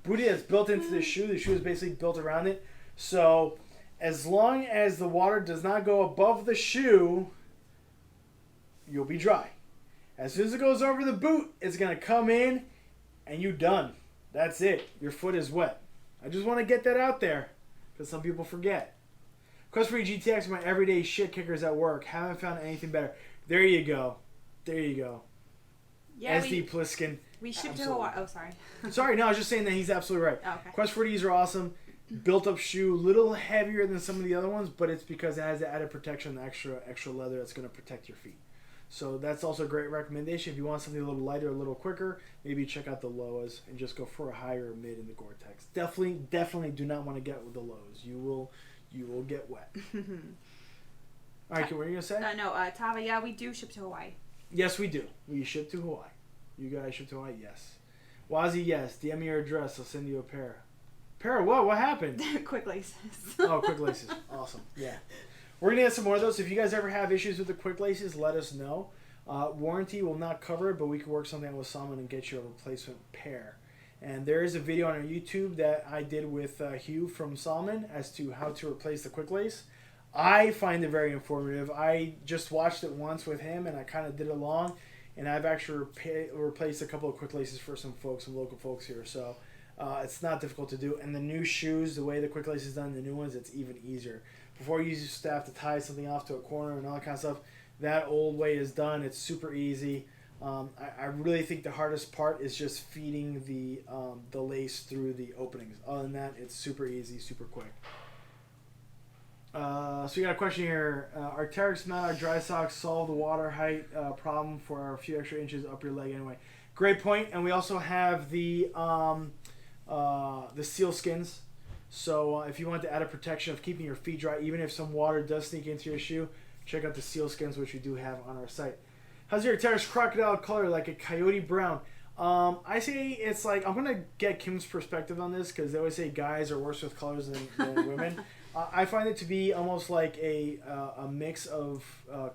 Booty that's built into the shoe. The shoe is basically built around it. So, as long as the water does not go above the shoe, you'll be dry. As soon as it goes over the boot, it's going to come in and you're done. That's it. Your foot is wet. I just want to get that out there because some people forget. Quest 3 GTX, my everyday shit kickers at work. Haven't found anything better. There you go. There you go. Yeah, SD Pliskin. We shipped to Hawaii. Oh, sorry. Sorry, no, I was just saying that he's absolutely right. Oh, okay. Quest 4Ds are awesome. Built up shoe, little heavier than some of the other ones, but it's because it has the added protection, the extra leather that's going to protect your feet. So that's also a great recommendation. If you want something a little lighter, a little quicker, maybe check out the LOWAs and just go for a higher mid in the Gore-Tex. Definitely do not want to get with the lows. You will get wet. All right, what were you going to say? Tava, yeah, we do ship to Hawaii. Yes, we do. We ship to Hawaii. You guys ship to Hawaii? Yes. Wazzy, yes. DM me your address. I'll send you a pair. Pair of what? What happened? Quick laces. Oh, quick laces. Awesome. Yeah. We're going to get some more of those. If you guys ever have issues with the quick laces, let us know. Warranty will not cover it, but we can work something out with Salomon and get you a replacement pair. And there is a video on our YouTube that I did with Hugh from Salomon as to how to replace the quick lace. I find it very informative. I just watched it once with him, and I kind of did it along. And I've actually replaced a couple of quick laces for some local folks here. So it's not difficult to do. And the new shoes, the way the quick lace is done, the new ones, it's even easier. Before you used to have to tie something off to a corner and all that kind of stuff, that old way is done. It's super easy. I really think the hardest part is just feeding the lace through the openings. Other than that, it's super easy, super quick. So we got a question here. Arc'teryx mount our dry socks solve the water height problem for a few extra inches up your leg anyway. Great point. And we also have the seal skins. So if you want the added protection of keeping your feet dry, even if some water does sneak into your shoe, check out the seal skins, which we do have on our site. How's your Arc'teryx crocodile color? Like a coyote brown. I say it's like, I'm going to get Kim's perspective on this because they always say guys are worse with colors than women. I find it to be almost like a mix of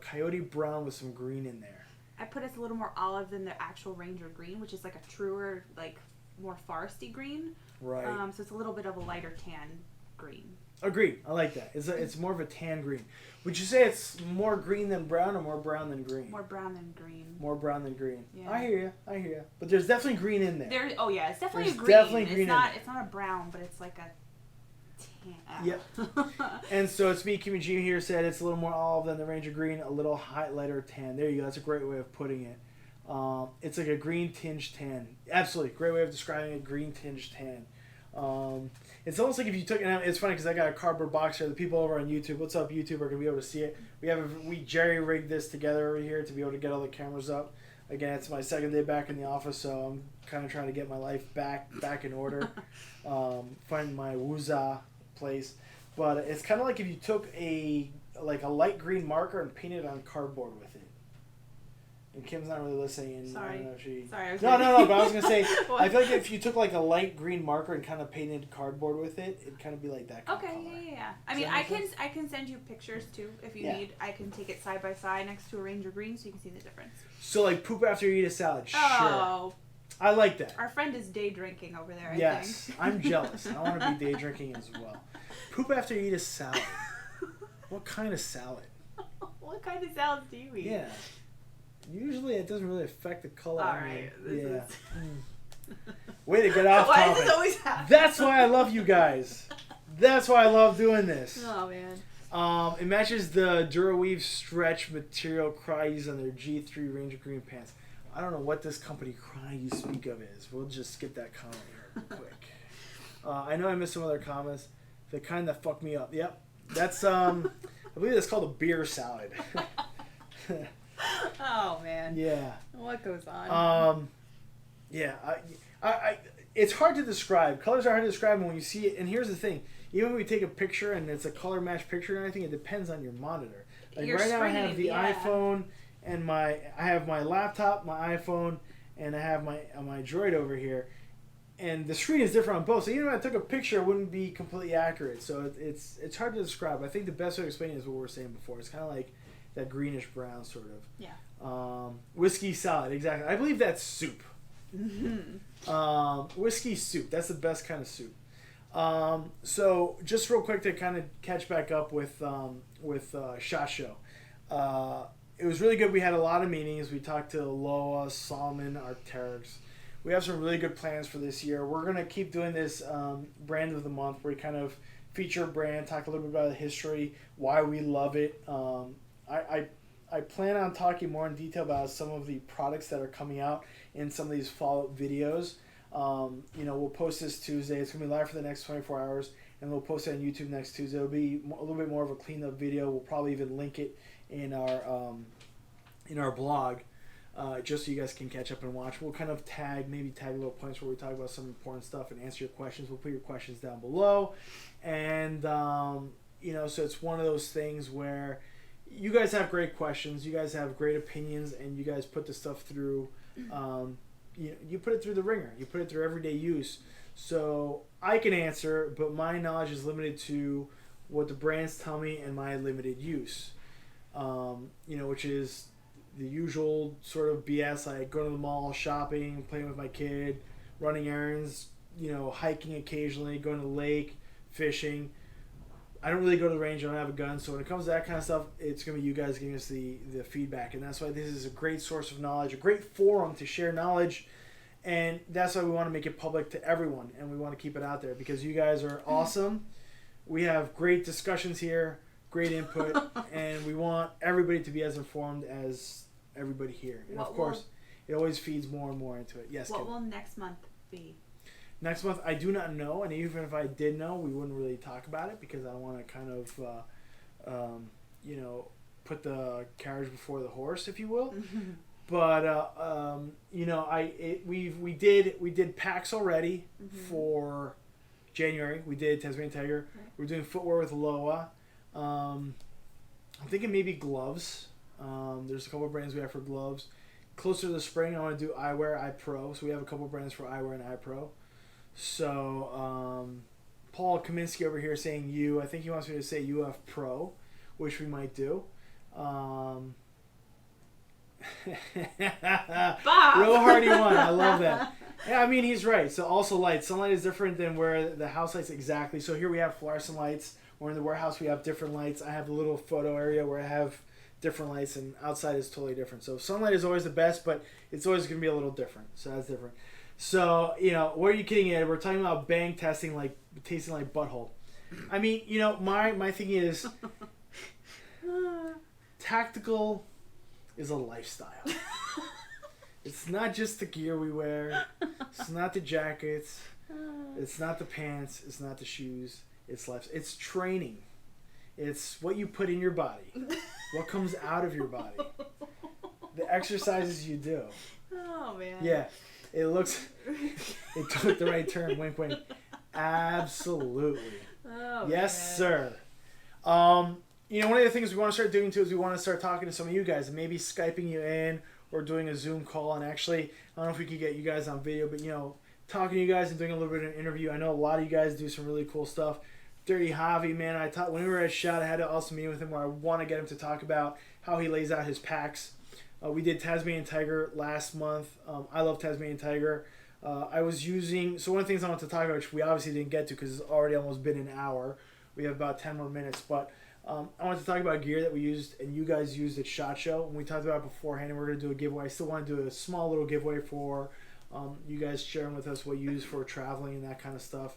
coyote brown with some green in there. I put it a little more olive than the actual Ranger green, which is like a truer, like more foresty green. Right. So it's a little bit of a lighter tan green. Agreed. I like that. It's more of a tan green. Would you say it's more green than brown or more brown than green? More brown than green. More brown than green. Yeah. I hear you. But there's definitely green in there. It's definitely There's a green. Definitely green It's not a brown, but it's like a tan. Yep. And so it's me, Kimmy G here said it's a little more olive than the Ranger green, a little lighter tan. There you go. That's a great way of putting it. It's like a green tinged tan. Absolutely. Great way of describing it. Green tinged tan. It's almost like if you took it out. It's funny because I got a cardboard box here. The people over on YouTube, what's up YouTube, are going to be able to see it. We jerry-rigged this together over here to be able to get all the cameras up. Again, it's my second day back in the office, so I'm kind of trying to get my life back in order. Find my woozah place. But it's kind of like if you took a light green marker and painted it on cardboard with it. And Kim's not really listening. Sorry. I don't know if she... Sorry. No, but I was going to say, I feel like if you took like a light green marker and kind of painted cardboard with it, it'd kind of be like that kind of color. Yeah. I mean, I can send you pictures too if you need. I can take it side by side next to a Ranger green so you can see the difference. So like poop after you eat a salad. Sure. Oh. I like that. Our friend is day drinking over there, I Yes, think. I'm jealous. I want to be day drinking as well. Poop after you eat a salad. What kind of salad? What kind of salads do you eat? Yeah. Usually it doesn't really affect the color. All right. Yeah. Way to get off Why topic. does this always happen? That's why I love you guys. That's why I love doing this. Oh, man. It matches the DuraWeave stretch material Cry used on their G3 Ranger Green pants. I don't know what this company Cry you speak of is. We'll just skip that comment here real quick. I know I missed some other comments. The kind that fucked me up. Yep. That's, I believe that's called a beer salad. Oh, man. Yeah. What goes on? Yeah. It's hard to describe. Colors are hard to describe when you see it. And here's the thing. Even when we take a picture and it's a color match picture and everything, it depends on your monitor. Like Your right now I have screen, the yeah. iPhone and I have my laptop, my iPhone, and I have my Droid over here. And the screen is different on both. So even if I took a picture, it wouldn't be completely accurate. So it's hard to describe. I think the best way to explain it is what we were saying before. It's kind of like that greenish brown sort of. Yeah. Whiskey salad, exactly. I believe that's soup. Mm-hmm. Whiskey soup. That's the best kind of soup. So just real quick to kind of catch back up with SHOT Show. It was really good. We had a lot of meetings. We talked to LOWA, Salomon, Arc'teryx. We have some really good plans for this year. We're going to keep doing this brand of the month where we kind of feature a brand, talk a little bit about the history, why we love it. I plan on talking more in detail about some of the products that are coming out in some of these follow-up videos. We'll post this Tuesday. It's going to be live for the next 24 hours, and we'll post it on YouTube next Tuesday. It'll be a little bit more of a cleaned-up video. We'll probably even link it in our blog, just so you guys can catch up and watch. We'll kind of tag little points where we talk about some important stuff and answer your questions. We'll put your questions down below, and so it's one of those things where you guys have great questions, you guys have great opinions, and you guys put the stuff through. You put it through the ringer. You put it through everyday use. So I can answer, but my knowledge is limited to what the brands tell me and my limited use. Which is the usual sort of BS, like going to the mall, shopping, playing with my kid, running errands, hiking occasionally, going to the lake, fishing. I don't really go to the range. I don't have a gun. So when it comes to that kind of stuff, it's going to be you guys giving us the feedback. And that's why this is a great source of knowledge, a great forum to share knowledge. And that's why we want to make it public to everyone. And we want to keep it out there because you guys are awesome. We have great discussions here, great input. And we want everybody to be as informed as everybody here. And of course, it always feeds more and more into it. Yes, What Kim? will next month be? Next month, I do not know, and even if I did know, we wouldn't really talk about it because I don't want to kind of, put the carriage before the horse, if you will. But we did packs already for January. We did Tasmanian Tiger. Right. We're doing footwear with LOWA. I'm thinking maybe gloves. There's a couple of brands we have for gloves. Closer to the spring, I want to do eyewear, iPro. So we have a couple of brands for eyewear and iPro. So, Paul Kaminsky over here saying U. I think he wants me to say UF Pro, which we might do. Bob! Real hardy one. I love that. Yeah, I mean, he's right. So also lights. Sunlight is different than where the house lights exactly. So here we have fluorescent lights. Or in the warehouse we have different lights. I have a little photo area where I have different lights, and outside is totally different. So sunlight is always the best, but it's always going to be a little different. So that's different. So, what are you kidding at? We're talking about bang tasting like butthole. I mean, my thing is tactical is a lifestyle. It's not just the gear we wear. It's not the jackets. It's not the pants. It's not the shoes. It's life. It's training. It's what you put in your body. What comes out of your body. The exercises you do. Oh, man. Yeah. It took the right turn. Wink, wink. Absolutely. Oh, yes, man. sir. One of the things we want to start doing too is we want to start talking to some of you guys and maybe Skyping you in or doing a Zoom call. And actually, I don't know if we could get you guys on video, but talking to you guys and doing a little bit of an interview. I know a lot of you guys do some really cool stuff. Dirty Javi, man, when we were at SHOT, I had an awesome meeting with him where I want to get him to talk about how he lays out his packs. We did Tasmanian Tiger last month. I love Tasmanian Tiger. I was using... So one of the things I want to talk about, which we obviously didn't get to because it's already almost been an hour. We have about 10 more minutes. But I wanted to talk about gear that we used and you guys used at SHOT Show. And we talked about it beforehand and we're going to do a giveaway. I still want to do a small little giveaway for you guys sharing with us what you use for traveling and that kind of stuff.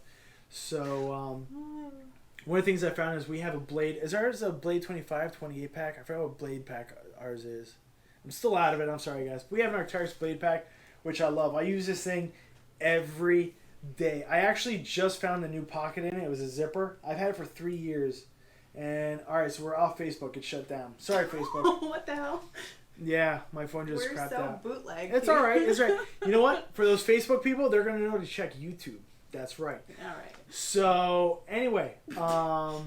So... one of the things I found is we have a Blade. Is ours a Blade 25, 28 pack? I forgot what Blade pack ours is. I'm still out of it. I'm sorry, guys. We have an Arc'teryx Blade pack, which I love. I use this thing every day. I actually just found the new pocket in it. It was a zipper. I've had it for 3 years. And, all right, so we're off Facebook. It's shut down. Sorry, Facebook. What the hell? Yeah, my phone just We're crapped so out. bootleg. It's all right. It's right. You know what? For those Facebook people, they're going to know to check YouTube. That's right. All right. So anyway, I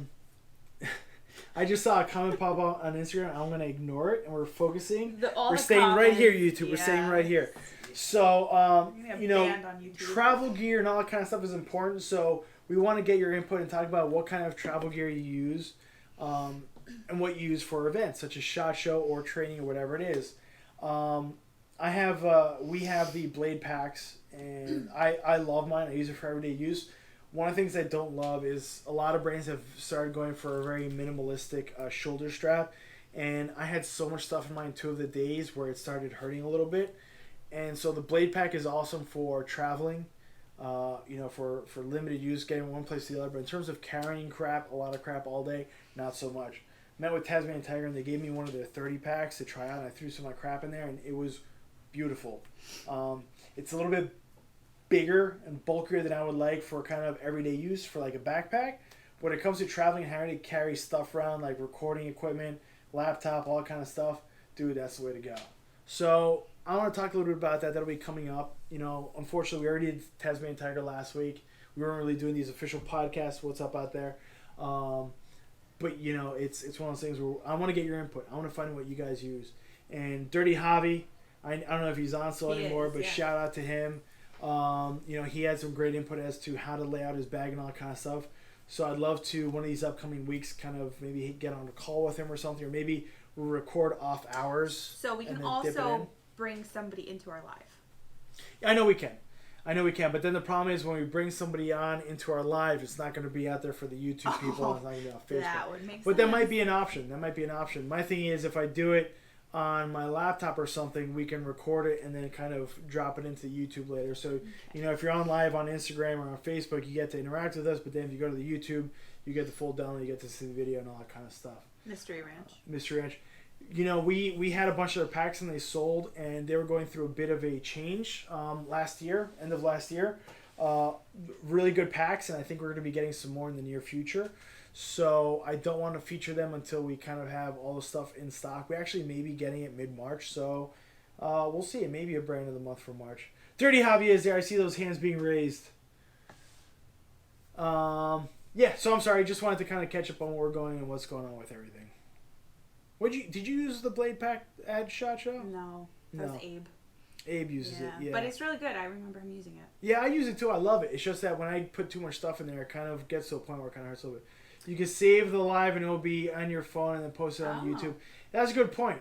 just saw a comment pop up on Instagram. I'm gonna ignore it, and we're focusing. We're staying right here, YouTube. We're staying right here. So you know, travel gear and all that kind of stuff is important. So we want to get your input and talk about what kind of travel gear you use, and what you use for events such as SHOT Show or training or whatever it is. We have the Blade packs, and I love mine. I use it for everyday use. One of the things I don't love is a lot of brands have started going for a very minimalistic shoulder strap, and I had so much stuff in mine 2 of the days where it started hurting a little bit. And so the Blade pack is awesome for traveling, for limited use, getting one place to the other. But in terms of carrying crap, a lot of crap all day, not so much. Met with Tasmanian Tiger, and they gave me one of their 30 packs to try out, and I threw some of my crap in there, and it was beautiful. It's a little bit bigger and bulkier than I would like for kind of everyday use for like a backpack. When it comes to traveling and having to carry stuff around like recording equipment, laptop, all that kind of stuff, dude, that's the way to go. So I want to talk a little bit about that. That'll be coming up. You know, unfortunately, we already did Tasmanian Tiger last week. We weren't really doing these official podcasts. What's up out there? But you know, it's one of those things where I want to get your input. I want to find out what you guys use. And Dirty Hobby, I don't know if he's on still anymore, but shout out to him. He had some great input as to how to lay out his bag and all that kind of stuff. So I'd love to, one of these upcoming weeks, kind of maybe get on a call with him or something, or maybe we'll record off hours. So we can also bring somebody into our live. I know we can. But then the problem is when we bring somebody on into our live, it's not going to be out there for the YouTube people. It's not going to be on Facebook. That would make sense. But that might be an option. My thing is if I do it on my laptop or something, we can record it and then kind of drop it into YouTube later. So, if you're on live on Instagram or on Facebook, you get to interact with us. But then if you go to the YouTube, you get the full download, you get to see the video and all that kind of stuff. Mystery Ranch. We had a bunch of their packs and they sold, and they were going through a bit of a change end of last year. Really good packs, and I think we're going to be getting some more in the near future. So I don't want to feature them until we kind of have all the stuff in stock. We actually may be getting it mid-March, so we'll see. It may be a brand of the month for March. Dirty Hobby is there. I see those hands being raised. So I'm sorry. I just wanted to kind of catch up on where we're going and what's going on with everything. Did you use the Blade pack at SHOT Show? No. That was Abe. Abe uses it, yeah. But it's really good. I remember him using it. Yeah, I use it too. I love it. It's just that when I put too much stuff in there, it kind of gets to a point where it kind of hurts a little bit. You can save the live and it'll be on your phone and then post it on YouTube. That's a good point.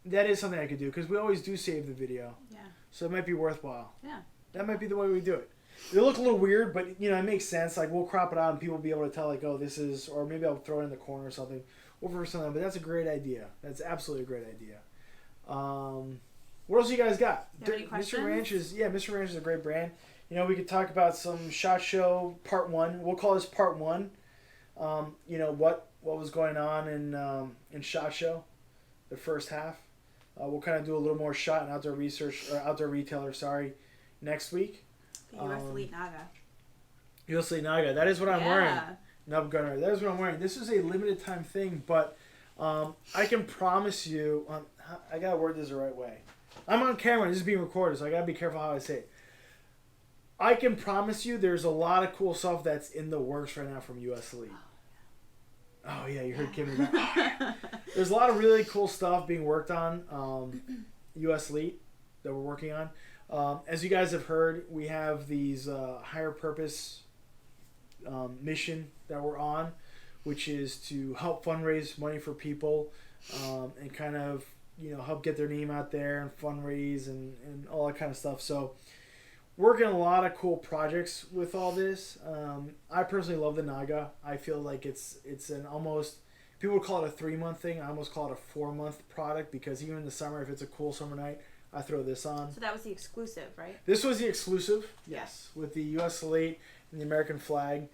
That is something I could do because we always do save the video. Yeah. So it might be worthwhile. Yeah. That might be the way we do it. It'll look a little weird, but it makes sense. Like we'll crop it out and people will be able to tell like, oh, this is, or maybe I'll throw it in the corner or something. Over something, but that's a great idea. That's absolutely a great idea. What else you guys got? Mr. Ranch is a great brand. We could talk about some SHOT Show Part 1. We'll call this Part 1. What was going on in SHOT Show, the first half. We'll kind of do a little more SHOT and outdoor research or outdoor retailer. Next week. The U.S. Elite Naga. U.S. Elite Naga. That is what I'm wearing. Nub Gunner. That is what I'm wearing. This is a limited time thing, but I can promise you. I gotta word this the right way. I'm on camera. This is being recorded, so I gotta be careful how I say it. I can promise you, there's a lot of cool stuff that's in the works right now from US Elite. Oh yeah, you heard Kimmy. There's a lot of really cool stuff being worked on. US Elite that we're working on. As you guys have heard, we have these higher purpose mission that we're on, which is to help fundraise money for people and kind of help get their name out there and fundraise and all that kind of stuff. So working a lot of cool projects with all this. I personally love the Naga. I feel like it's an almost, people would call it a 3-month thing. I almost call it a 4-month product, because even in the summer, if it's a cool summer night, I throw this on. So that was the exclusive, right? This was the exclusive, yes, with the U.S. salate and the American flag.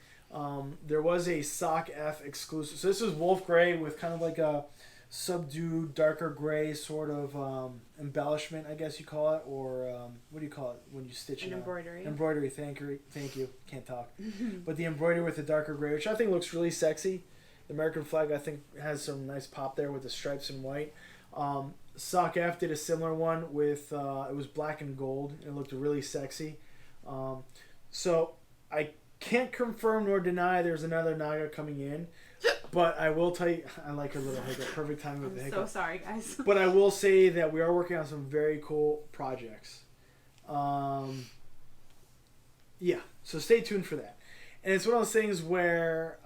There was a Sock F exclusive. So this is wolf gray with kind of like a subdued darker gray sort of embellishment, I guess you call it, or what do you call it when you stitch it? Embroidery. Embroidery. Thank you. Can't talk. But the embroidery with the darker gray, which I think looks really sexy. The American flag, I think, has some nice pop there with the stripes in white. Sock F did a similar one with it was black and gold. It looked really sexy. So I can't confirm nor deny there's another Naga coming in, but I will tell you, I like her little hiccup. Perfect timing with the hiccup. I'm so sorry, guys. But I will say that we are working on some very cool projects. Yeah, so stay tuned for that. And it's one of those things where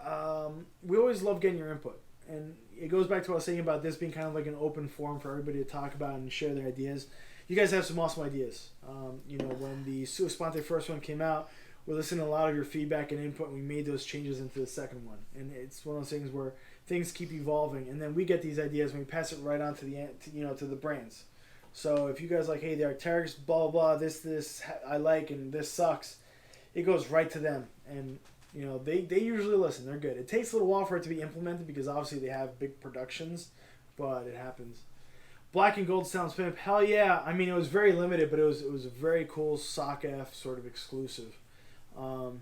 we always love getting your input. And it goes back to what I was saying about this being kind of like an open forum for everybody to talk about and share their ideas. You guys have some awesome ideas. When the Sponte first one came out, we listened to a lot of your feedback and input, and we made those changes into the second one. And it's one of those things where things keep evolving, and then we get these ideas and we pass it right on to the brands. So if you guys like, hey, the Arc'teryx, blah, blah, blah, this I like, and this sucks, it goes right to them. And they usually listen. They're good. It takes a little while for it to be implemented because obviously they have big productions, but it happens. Black and gold sounds pimp. Hell yeah. I mean, it was very limited, but it was a very cool Sock F sort of exclusive. But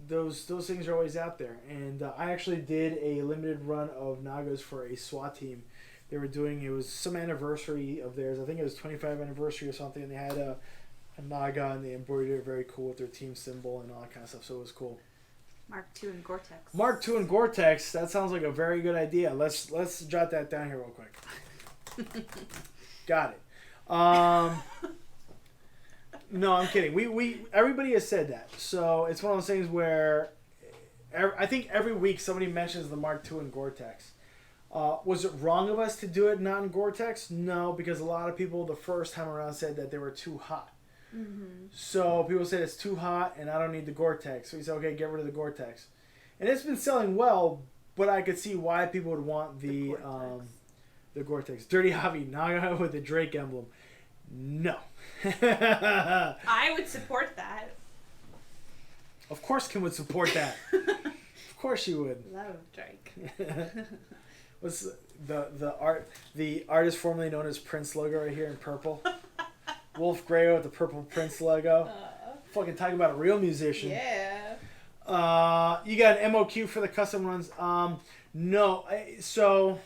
those things are always out there. And I actually did a limited run of Nagas for a SWAT team. They were doing, it was some anniversary of theirs. I think it was 25th anniversary or something. And they had a Naga, and they embroidered it very cool with their team symbol and all that kind of stuff. So it was cool. Mark II and Gore-Tex. Mark II and Gore-Tex. That sounds like a very good idea. Let's jot that down here real quick. Got it. No, I'm kidding. We everybody has said that. So it's one of those things where I think every week somebody mentions the Mark II and Gore-Tex. Was it wrong of us to do it not in Gore-Tex? No, because a lot of people the first time around said that they were too hot. Mm-hmm. So people said it's too hot and I don't need the Gore-Tex. So we said, okay, get rid of the Gore-Tex. And it's been selling well, but I could see why people would want the Gore-Tex. Dirty Hobby, Naga with the Drake emblem. No. I would support that. Of course Kim would support that. Of course she would. Love Drake. What's the artist formerly known as Prince logo right here in purple? Wolf Grayo with the purple Prince logo. Fucking talking about a real musician. Yeah. You got an MOQ for the custom runs? No. So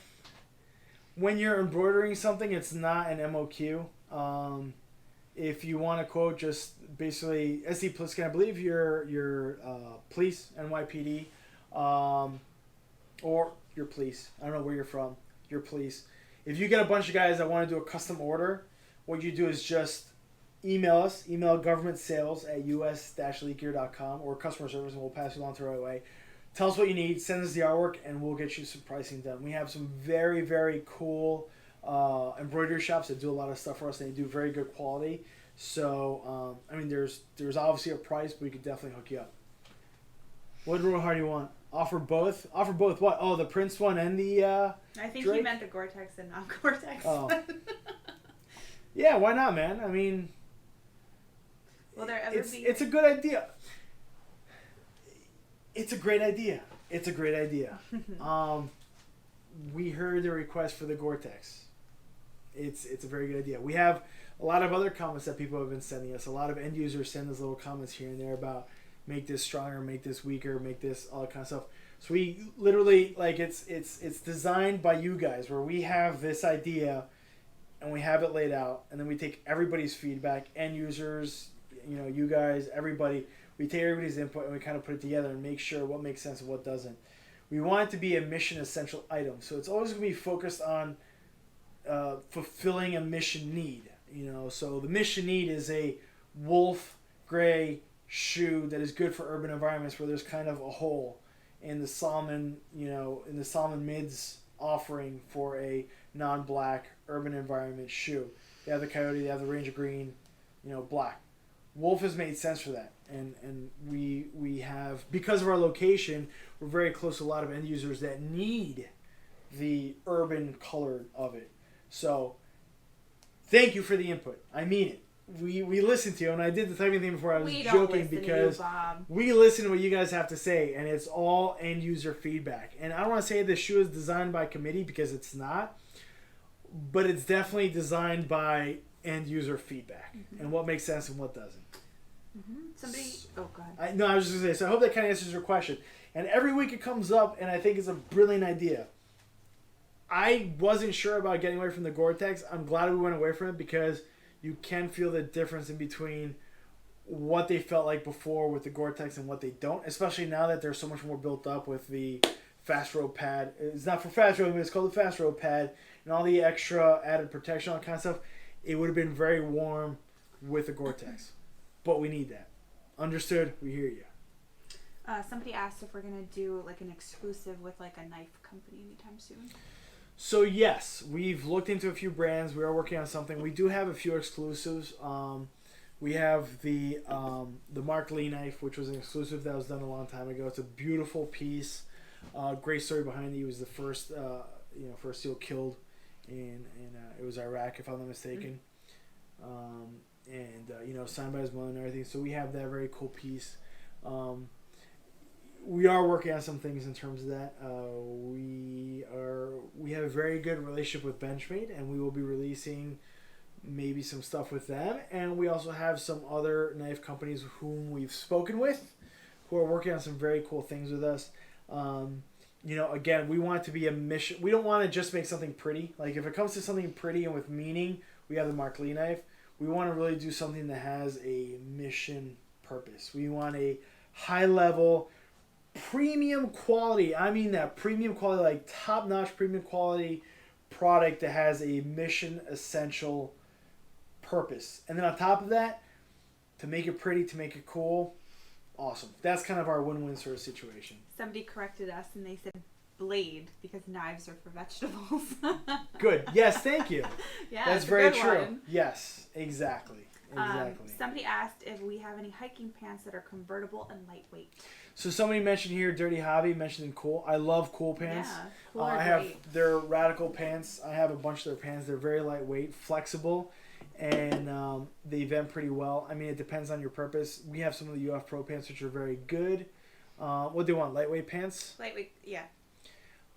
when you're embroidering something, it's not an MOQ. If you want to quote, just basically SD Pliskin, I believe your police, NYPD, or your police. I don't know where you're from. Your police. If you get a bunch of guys that want to do a custom order, what you do is just email us. Email governmentsales@us-leakgear.com or customer service, and we'll pass you along to the right way. Tell us what you need. Send us the artwork, and we'll get you some pricing done. We have some very, very cool embroidery shops that do a lot of stuff for us, and they do very good quality. So, there's obviously a price, but we could definitely hook you up. What real hard do you want? Offer both? Offer both what? Oh, the Prince one and the I think Drake? he meant the Gore-Tex and not Gore-Tex. Oh. Yeah, why not, man? I mean, will there ever be... It's a good idea. It's a great idea. It's a great idea. We heard the request for the Gore-Tex. It's a very good idea. We have a lot of other comments that people have been sending us. A lot of end users send us little comments here and there about make this stronger, make this weaker, make this all that kind of stuff. So we literally, like, it's designed by you guys, where we have this idea and we have it laid out, and then we take everybody's feedback, end users, you guys, everybody. We take everybody's input and we kind of put it together and make sure what makes sense and what doesn't. We want it to be a mission essential item, so it's always going to be focused on fulfilling a mission need. So the mission need is a wolf gray shoe that is good for urban environments where there's kind of a hole in the Salomon, in the Salomon mids offering for a non-black urban environment shoe. They have the Coyote, they have the Ranger Green, black. Wolf has made sense for that, and we have, because of our location, we're very close to a lot of end users that need the urban color of it. So thank you for the input. I mean it. We listen to you, and I did the typing thing before. I was joking because we listen to what you guys have to say, and it's all end user feedback. And I don't want to say this shoe is designed by committee because it's not, but it's definitely designed by end user feedback and what makes sense and what doesn't. Go ahead. I was just going to say, so I hope that kind of answers your question. And every week it comes up, and I think it's a brilliant idea. I wasn't sure about getting away from the Gore-Tex. I'm glad we went away from it because you can feel the difference in between what they felt like before with the Gore-Tex and what they don't, especially now that they're so much more built up with the Fast Road pad. It's not for Fast Road, but it's called the Fast Road pad, and all the extra added protection, all that kind of stuff. It would have been very warm with the Gore-Tex, but we need that. Understood? We hear you. Somebody asked if we're going to do like an exclusive with like a knife company anytime soon. So yes, we've looked into a few brands. We are working on something. We do have a few exclusives. We have the Mark Lee knife, which was an exclusive that was done a long time ago. It's a beautiful piece. Great story behind it. He was the first first SEAL killed in it was Iraq, if I'm not mistaken. Signed by his mother and everything. So we have that very cool piece. We are working on some things in terms of that. We have a very good relationship with Benchmade, and we will be releasing maybe some stuff with them. And we also have some other knife companies whom we've spoken with, who are working on some very cool things with us. Again, we want it to be a mission. We don't want to just make something pretty. Like if it comes to something pretty and with meaning, we have the Mark Lee knife. We want to really do something that has a mission purpose. We want a high level, premium quality. I mean that premium quality, like top notch premium quality product that has a mission essential purpose. And then on top of that, to make it pretty, to make it cool, awesome. That's kind of our win-win sort of situation. Somebody corrected us and they said blade because knives are for vegetables. Good. Yes, thank you. Yeah, that's very true. One. Yes, exactly. Somebody asked if we have any hiking pants that are convertible and lightweight. So somebody mentioned here, Dirty Hobby mentioned cool. I love cool pants. Yeah, cool I have their radical pants. I have a bunch of their pants. They're very lightweight, flexible, and they vent pretty well. I mean, it depends on your purpose. We have some of the UF Pro pants, which are very good. What do you want? Lightweight pants? Lightweight, yeah.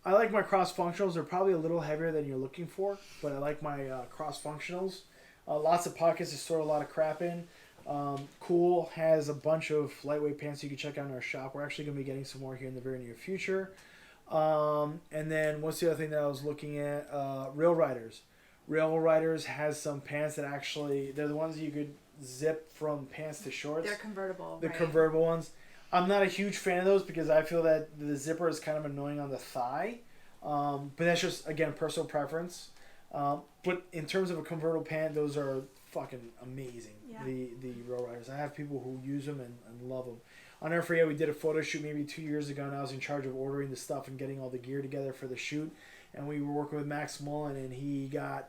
I like my cross functionals. They're probably a little heavier than you're looking for, but I like my cross functionals. Lots of pockets to store a lot of crap in. Cool has a bunch of lightweight pants you can check out in our shop. We're actually going to be getting some more here in the very near future. And then what's the other thing that I was looking at? Rail Riders. Rail Riders has some pants that actually, they're the ones you could zip from pants to shorts. They're convertible. The convertible ones. I'm not a huge fan of those because I feel that the zipper is kind of annoying on the thigh. But that's just, again, personal preference. But in terms of a convertible pant, those are fucking amazing. Yeah. The Rail Riders. I have people who use them and love them. I'll never forget, we did a photo shoot maybe 2 years ago, and I was in charge of ordering the stuff and getting all the gear together for the shoot. And we were working with Max Mullen, and he got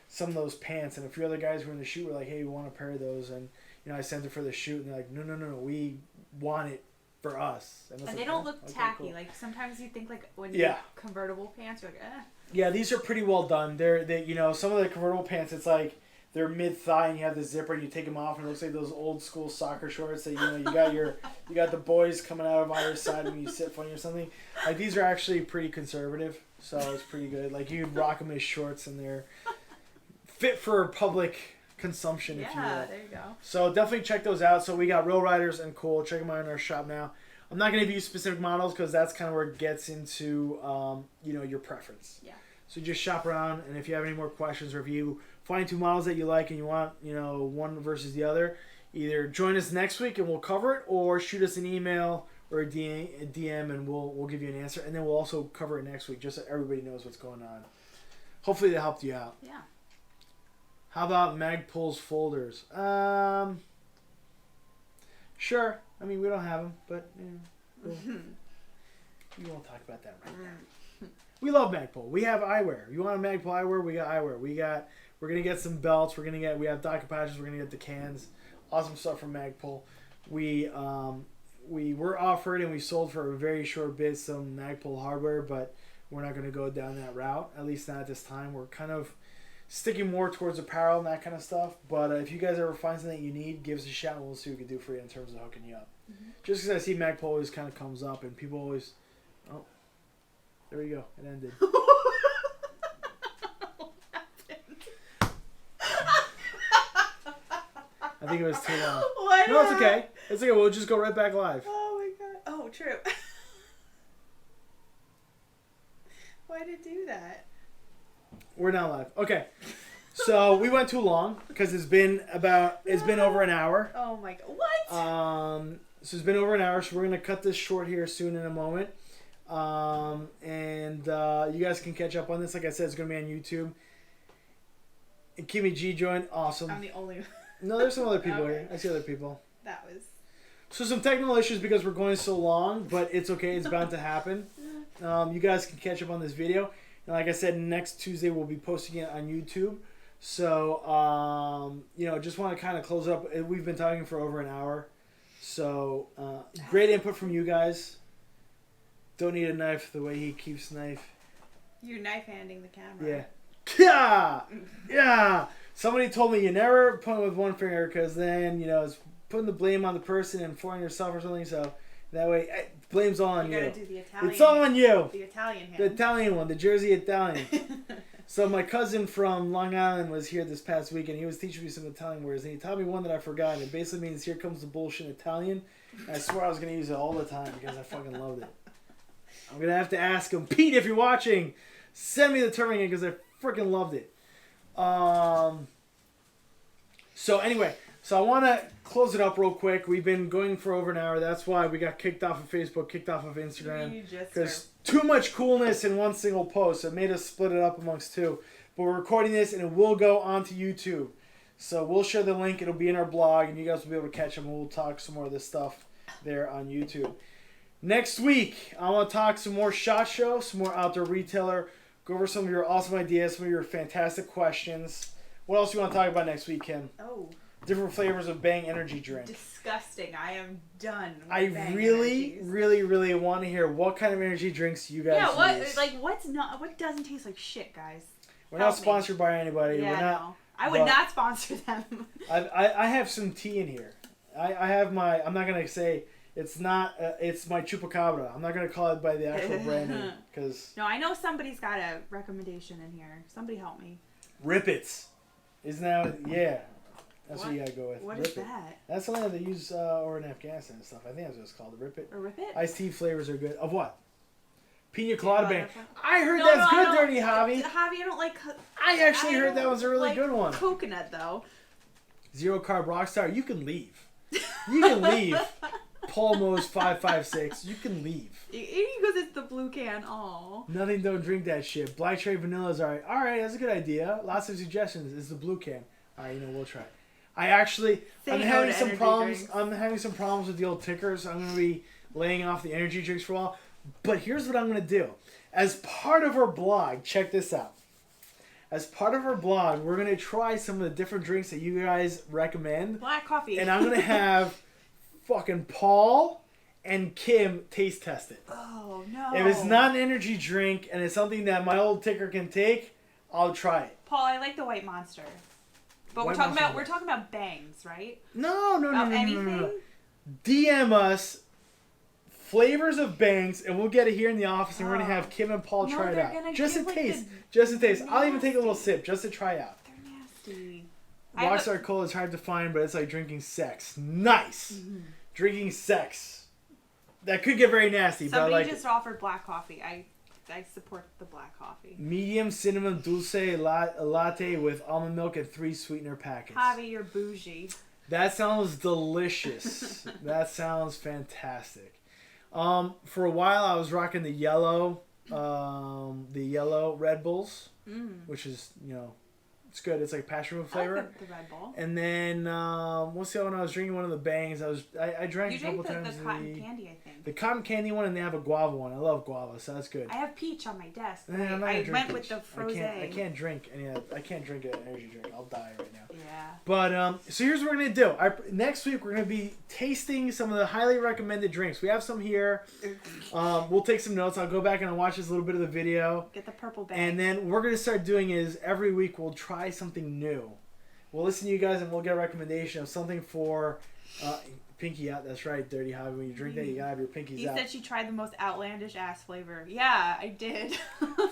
some of those pants. And a few other guys who were in the shoot were like, hey, we want a pair of those. And I sent it for the shoot, and they're like, no, we want it for us. And like, they don't look tacky. Cool. Like sometimes you think like when you get convertible pants, you're like, eh. Yeah, these are pretty well done. They some of the convertible pants, it's like they're mid thigh and you have the zipper and you take them off and it looks like those old school soccer shorts that you got the boys coming out of either side when you sit funny or something. Like these are actually pretty conservative, so it's pretty good. Like you'd rock them as shorts and they're fit for public consumption, if you will. Yeah, there you go. So definitely check those out. So we got Rail Riders and Cool. Check them out in our shop now. I'm not going to give you specific models because that's kind of where it gets into, your preference. Yeah. So just shop around, and if you have any more questions or if you find two models that you like and you want, one versus the other, either join us next week and we'll cover it, or shoot us an email or a DM and we'll give you an answer, and then we'll also cover it next week just so everybody knows what's going on. Hopefully that helped you out. Yeah. How about Magpul's folders? Sure. I mean, we don't have them, but we won't talk about that right now. We love Magpul. We have eyewear. You want a Magpul eyewear? We got eyewear. We're gonna get some belts. We have docker patches. We're gonna get the cans. Awesome stuff from Magpul. We were offered and we sold for a very short bit some Magpul hardware, but we're not gonna go down that route. At least not at this time. We're kind of sticking more towards apparel and that kind of stuff. But if you guys ever find something that you need, give us a shout and we'll see what we can do for you in terms of hooking you up. Mm-hmm. Just because I see Magpul always kind of comes up and people always, oh, there we go, it ended. I think it was too long. What? No, it's okay. It's okay. We'll just go right back live. Oh my god. Oh, true. Why did it do that? We're now live. Okay. So we went too long because it's been over an hour. Oh my god. What? So it's been over an hour, so we're gonna cut this short here soon in a moment. And you guys can catch up on this. Like I said, it's gonna be on YouTube. And Kimmy G joined. Awesome. I'm the only. No, there's some other people here. I see other people. That was. So some technical issues because we're going so long, but it's okay. It's bound to happen. You guys can catch up on this video. And like I said, next Tuesday we'll be posting it on YouTube. So, just want to kind of close up. We've been talking for over an hour. So, great input from you guys. Don't need a knife the way he keeps knife. You're knife handing the camera. Yeah. Yeah! Yeah! Somebody told me you never point with one finger because then, it's putting the blame on the person and for yourself or something. So that way, blame's all on you. You gotta do the Italian. It's all on you. The Italian hand. The Italian one, the Jersey Italian. So my cousin from Long Island was here this past week and he was teaching me some Italian words and he taught me one that I forgot. And it basically means here comes the bullshit Italian. And I swore I was going to use it all the time because I fucking loved it. I'm going to have to ask him, Pete, if you're watching, send me the term again because I freaking loved it. So anyway, so I want to close it up real quick. We've been going for over an hour. That's why we got kicked off of Facebook, kicked off of Instagram. Because too much coolness in one single post. It made us split it up amongst two. But we're recording this and it will go onto YouTube. So we'll share the link. It'll be in our blog and you guys will be able to catch them. We'll talk some more of this stuff there on YouTube. Next week, I want to talk some more SHOT Show, some more outdoor retailer. Go over some of your awesome ideas, some of your fantastic questions. What else do you want to talk about next week, Kim? Oh. Different flavors of Bang energy drink. Disgusting. I am done with I Bang really, energies. really want to hear what kind of energy drinks you guys use. What doesn't taste like shit, guys? We're not sponsored by anybody. Yeah, We're not, no. I would not sponsor them. I have some tea in here. I have my, I'm not going to say, it's not, it's my Chupacabra. I'm not going to call it by the actual brand name. Cause no, I know somebody's got a recommendation in here. Somebody help me. Rippets. Isn't that, yeah. That's what you gotta go with. What is that? That's something that they use over in Afghanistan and stuff. I think that's what it's called. The Rip It. A Rip It? Iced tea flavors are good. Of what? Pina Colada Bang. I heard that's good, Dirty Javi. Javi, I don't like... I actually heard that was a really good one. Coconut, though. Zero Carb Rockstar. You can leave. You can leave. Palmos 556. You can leave. Because it's the blue can. Aw. Nothing, don't drink that shit. Black Cherry Vanilla is alright. Alright, that's a good idea. Lots of suggestions. It's the blue can. Alright, we'll try. I'm having some problems. Drinks. I'm having some problems with the old tickers. I'm going to be laying off the energy drinks for a while. But here's what I'm going to do. As part of our blog, check this out. As part of our blog, we're going to try some of the different drinks that you guys recommend. Black coffee. And I'm going to have fucking Paul and Kim taste test it. Oh, no. If it's not an energy drink and it's something that my old ticker can take, I'll try it. Paul, I like the White Monster. But we're talking about bangs, right? No. Anything? DM us flavors of bangs, and we'll get it here in the office, and we're gonna have Kim and Paul try it out. Just a taste. Just a taste. I'll even take a little sip just to try out. They're nasty. Rockstar Cola is hard to find, but it's like drinking sex. Nice. Mm-hmm. Drinking sex. That could get very nasty. Somebody but I like just offered black coffee. I support the black coffee. Medium cinnamon dulce latte with almond milk and 3 sweetener packets. Javi, you're bougie. That sounds delicious. That sounds fantastic. For a while, I was rocking the yellow Red Bulls, which is, it's good. It's like passion fruit flavor. I like the Red Bull. And then what's the other one? I was drinking one of the bangs. I drank a couple times. The cotton candy, I think. the cotton candy one, and they have a guava one. I love guava, so that's good. I have peach on my desk. I'm not gonna I drink went peach. with the frozen. I can't drink any. I can't drink an energy drink. I'll die right now. Yeah. But so here's what we're gonna do. Next week we're gonna be tasting some of the highly recommended drinks. We have some here. We'll take some notes. I'll go back and I'll watch this a little bit of the video. Get the purple bag. And then what we're gonna start doing is every week we'll try something new. We'll listen to you guys and we'll get a recommendation of something for pinky out. That's right, Dirty Hobby. When you drink that, you gotta have your pinkies out. He said she tried the most outlandish ass flavor. Yeah, I did.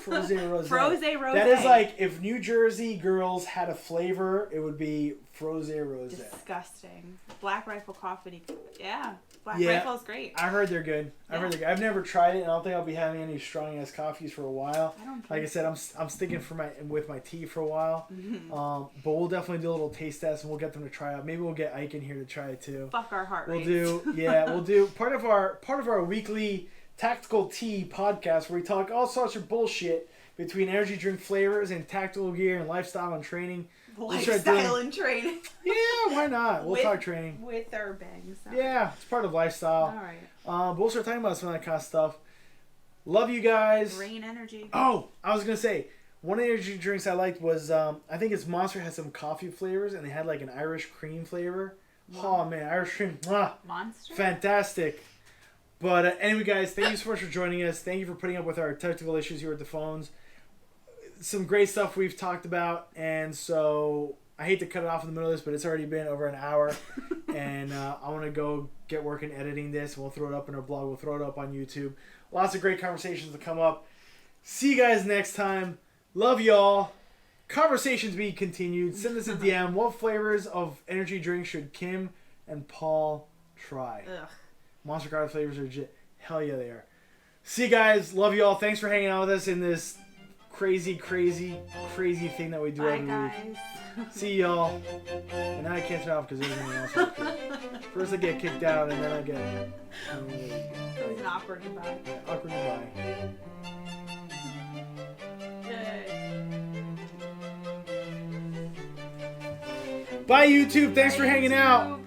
Froze Rose. Froze Rose. That is like if New Jersey girls had a flavor, it would be Froze Rose. Disgusting. Black Rifle Coffee. Yeah. Black Rifle is great. I heard they're good. I've never tried it, and I don't think I'll be having any strong ass coffees for a while. I don't think like I said, I'm sticking with my tea for a while. But we'll definitely do a little taste test, and we'll get them to try it. Maybe we'll get Ike in here to try it too. Fuck our heart rate. We'll do part of our weekly Tactical Tea podcast where we talk all sorts of bullshit between energy drink flavors and tactical gear and lifestyle and training. Lifestyle and training. Yeah, why not? We'll talk training. With our bangs. Yeah, it's part of lifestyle. All right. But we'll start talking about some of that kind of stuff. Love you guys. Rain energy. Oh, I was going to say, one of the energy drinks I liked was, I think it's Monster has some coffee flavors, and they had like an Irish cream flavor. Oh, man, Irish cream. Monster? Fantastic. But anyway, guys, thank you so much for joining us. Thank you for putting up with our technical issues here with the phones. Some great stuff we've talked about, and so I hate to cut it off in the middle of this, but it's already been over an hour, and I want to go get working editing this, and we'll throw it up in our blog. We'll throw it up on YouTube. Lots of great conversations to come up. See you guys next time. Love y'all. Conversations be continued. Send us a DM. What flavors of energy drinks should Kim and Paul try? Ugh. Monster Carter flavors are legit. Hell yeah, they are. See you guys. Love y'all. Thanks for hanging out with us in this crazy thing that we do every week. See y'all. And now I can't turn off because there's anything else up here. First I get kicked out and then I get... It was an awkward goodbye. Awkward goodbye. Bye YouTube. Thanks for hanging out.